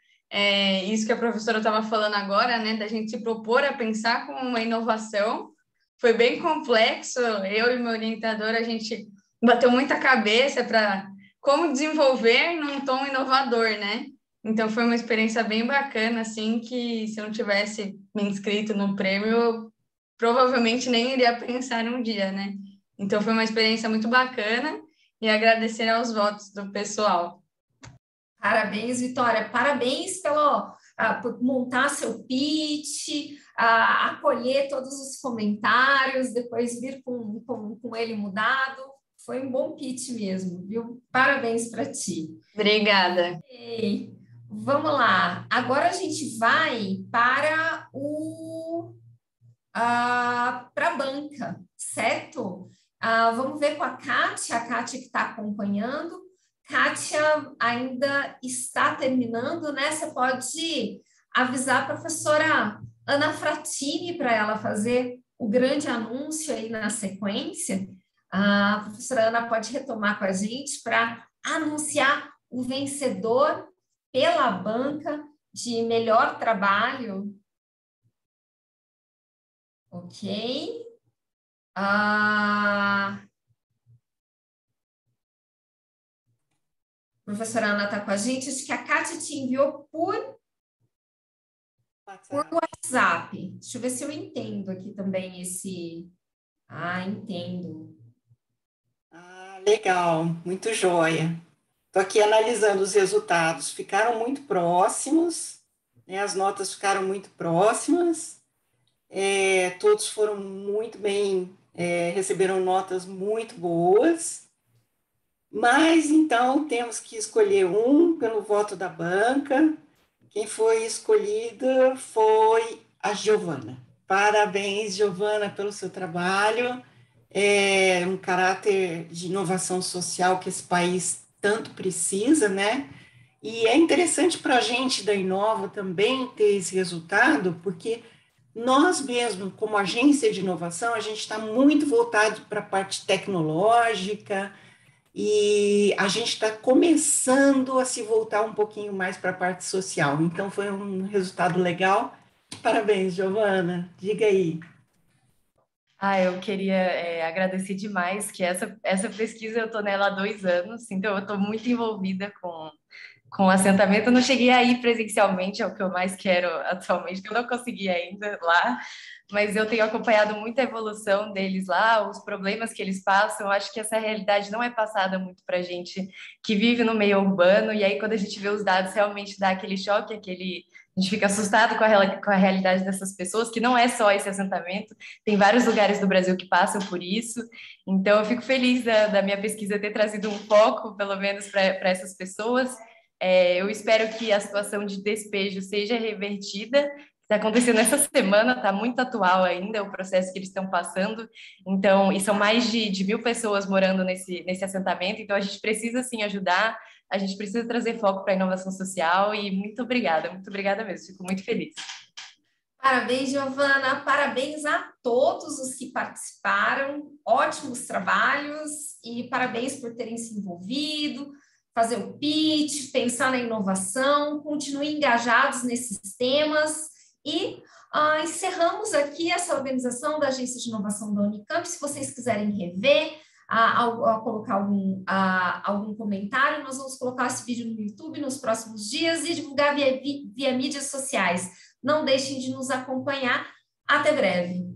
Isso que a professora estava falando agora, né, da gente se propor a pensar com uma inovação. Foi bem complexo, eu e meu orientador, a gente bateu muita cabeça para como desenvolver num tom inovador, né? Então, foi uma experiência bem bacana, assim, que se eu não tivesse me inscrito no prêmio, eu provavelmente nem iria pensar um dia, né? Então, foi uma experiência muito bacana e agradecer aos votos do pessoal. Parabéns, Vitória. Parabéns por montar seu pitch, acolher todos os comentários, depois vir com ele mudado. Foi um bom pitch mesmo, viu? Parabéns para ti. Obrigada. Okay. Vamos lá, agora a gente vai para a banca, certo? Vamos ver com a Kátia que está acompanhando. Kátia ainda está terminando, né? Você pode avisar a professora Ana Fratini para ela fazer o grande anúncio aí na sequência. A professora Ana pode retomar com a gente para anunciar o vencedor pela banca de melhor trabalho. Ok. Professora Ana está com a gente. Acho que a Kátia te enviou por Por WhatsApp. Deixa eu ver se eu entendo aqui também esse... entendo. Legal, muito joia. Estou aqui analisando os resultados. Ficaram muito próximos, né? As notas ficaram muito próximas. Todos foram muito bem, receberam notas muito boas. Mas, então, temos que escolher um pelo voto da banca. Quem foi escolhida foi a Giovana. Parabéns, Giovana, pelo seu trabalho. É um caráter de inovação social que esse país tanto precisa, né? E é interessante para a gente da Inova também ter esse resultado, porque nós mesmos, como agência de inovação, a gente está muito voltado para a parte tecnológica, e a gente está começando a se voltar um pouquinho mais para a parte social. Então, foi um resultado legal. Parabéns, Giovana. Diga aí. Eu queria agradecer demais, que essa pesquisa eu estou nela há 2 anos, então eu estou muito envolvida com o assentamento. Eu não cheguei aí presencialmente, é o que eu mais quero atualmente, que eu não consegui ainda lá, mas eu tenho acompanhado muito a evolução deles lá, os problemas que eles passam. Eu acho que essa realidade não é passada muito para a gente que vive no meio urbano, e aí quando a gente vê os dados, realmente dá aquele choque, a gente fica assustado com a realidade dessas pessoas, que não é só esse assentamento, tem vários lugares do Brasil que passam por isso. Então, eu fico feliz da minha pesquisa ter trazido um foco, pelo menos, para essas pessoas. Eu espero que a situação de despejo seja revertida. Está acontecendo essa semana, está muito atual ainda o processo que eles estão passando. Então, e são mais de 1.000 pessoas morando nesse assentamento, então a gente precisa, sim, ajudar, a gente precisa trazer foco para a inovação social, e muito obrigada mesmo, fico muito feliz. Parabéns, Giovana, parabéns a todos os que participaram, ótimos trabalhos, e parabéns por terem se envolvido, fazer o pitch, pensar na inovação, continuem engajados nesses temas, e encerramos aqui essa organização da Agência de Inovação da Unicamp. Se vocês quiserem rever, colocar algum comentário, nós vamos colocar esse vídeo no YouTube nos próximos dias e divulgar via mídias sociais. Não deixem de nos acompanhar. Até breve.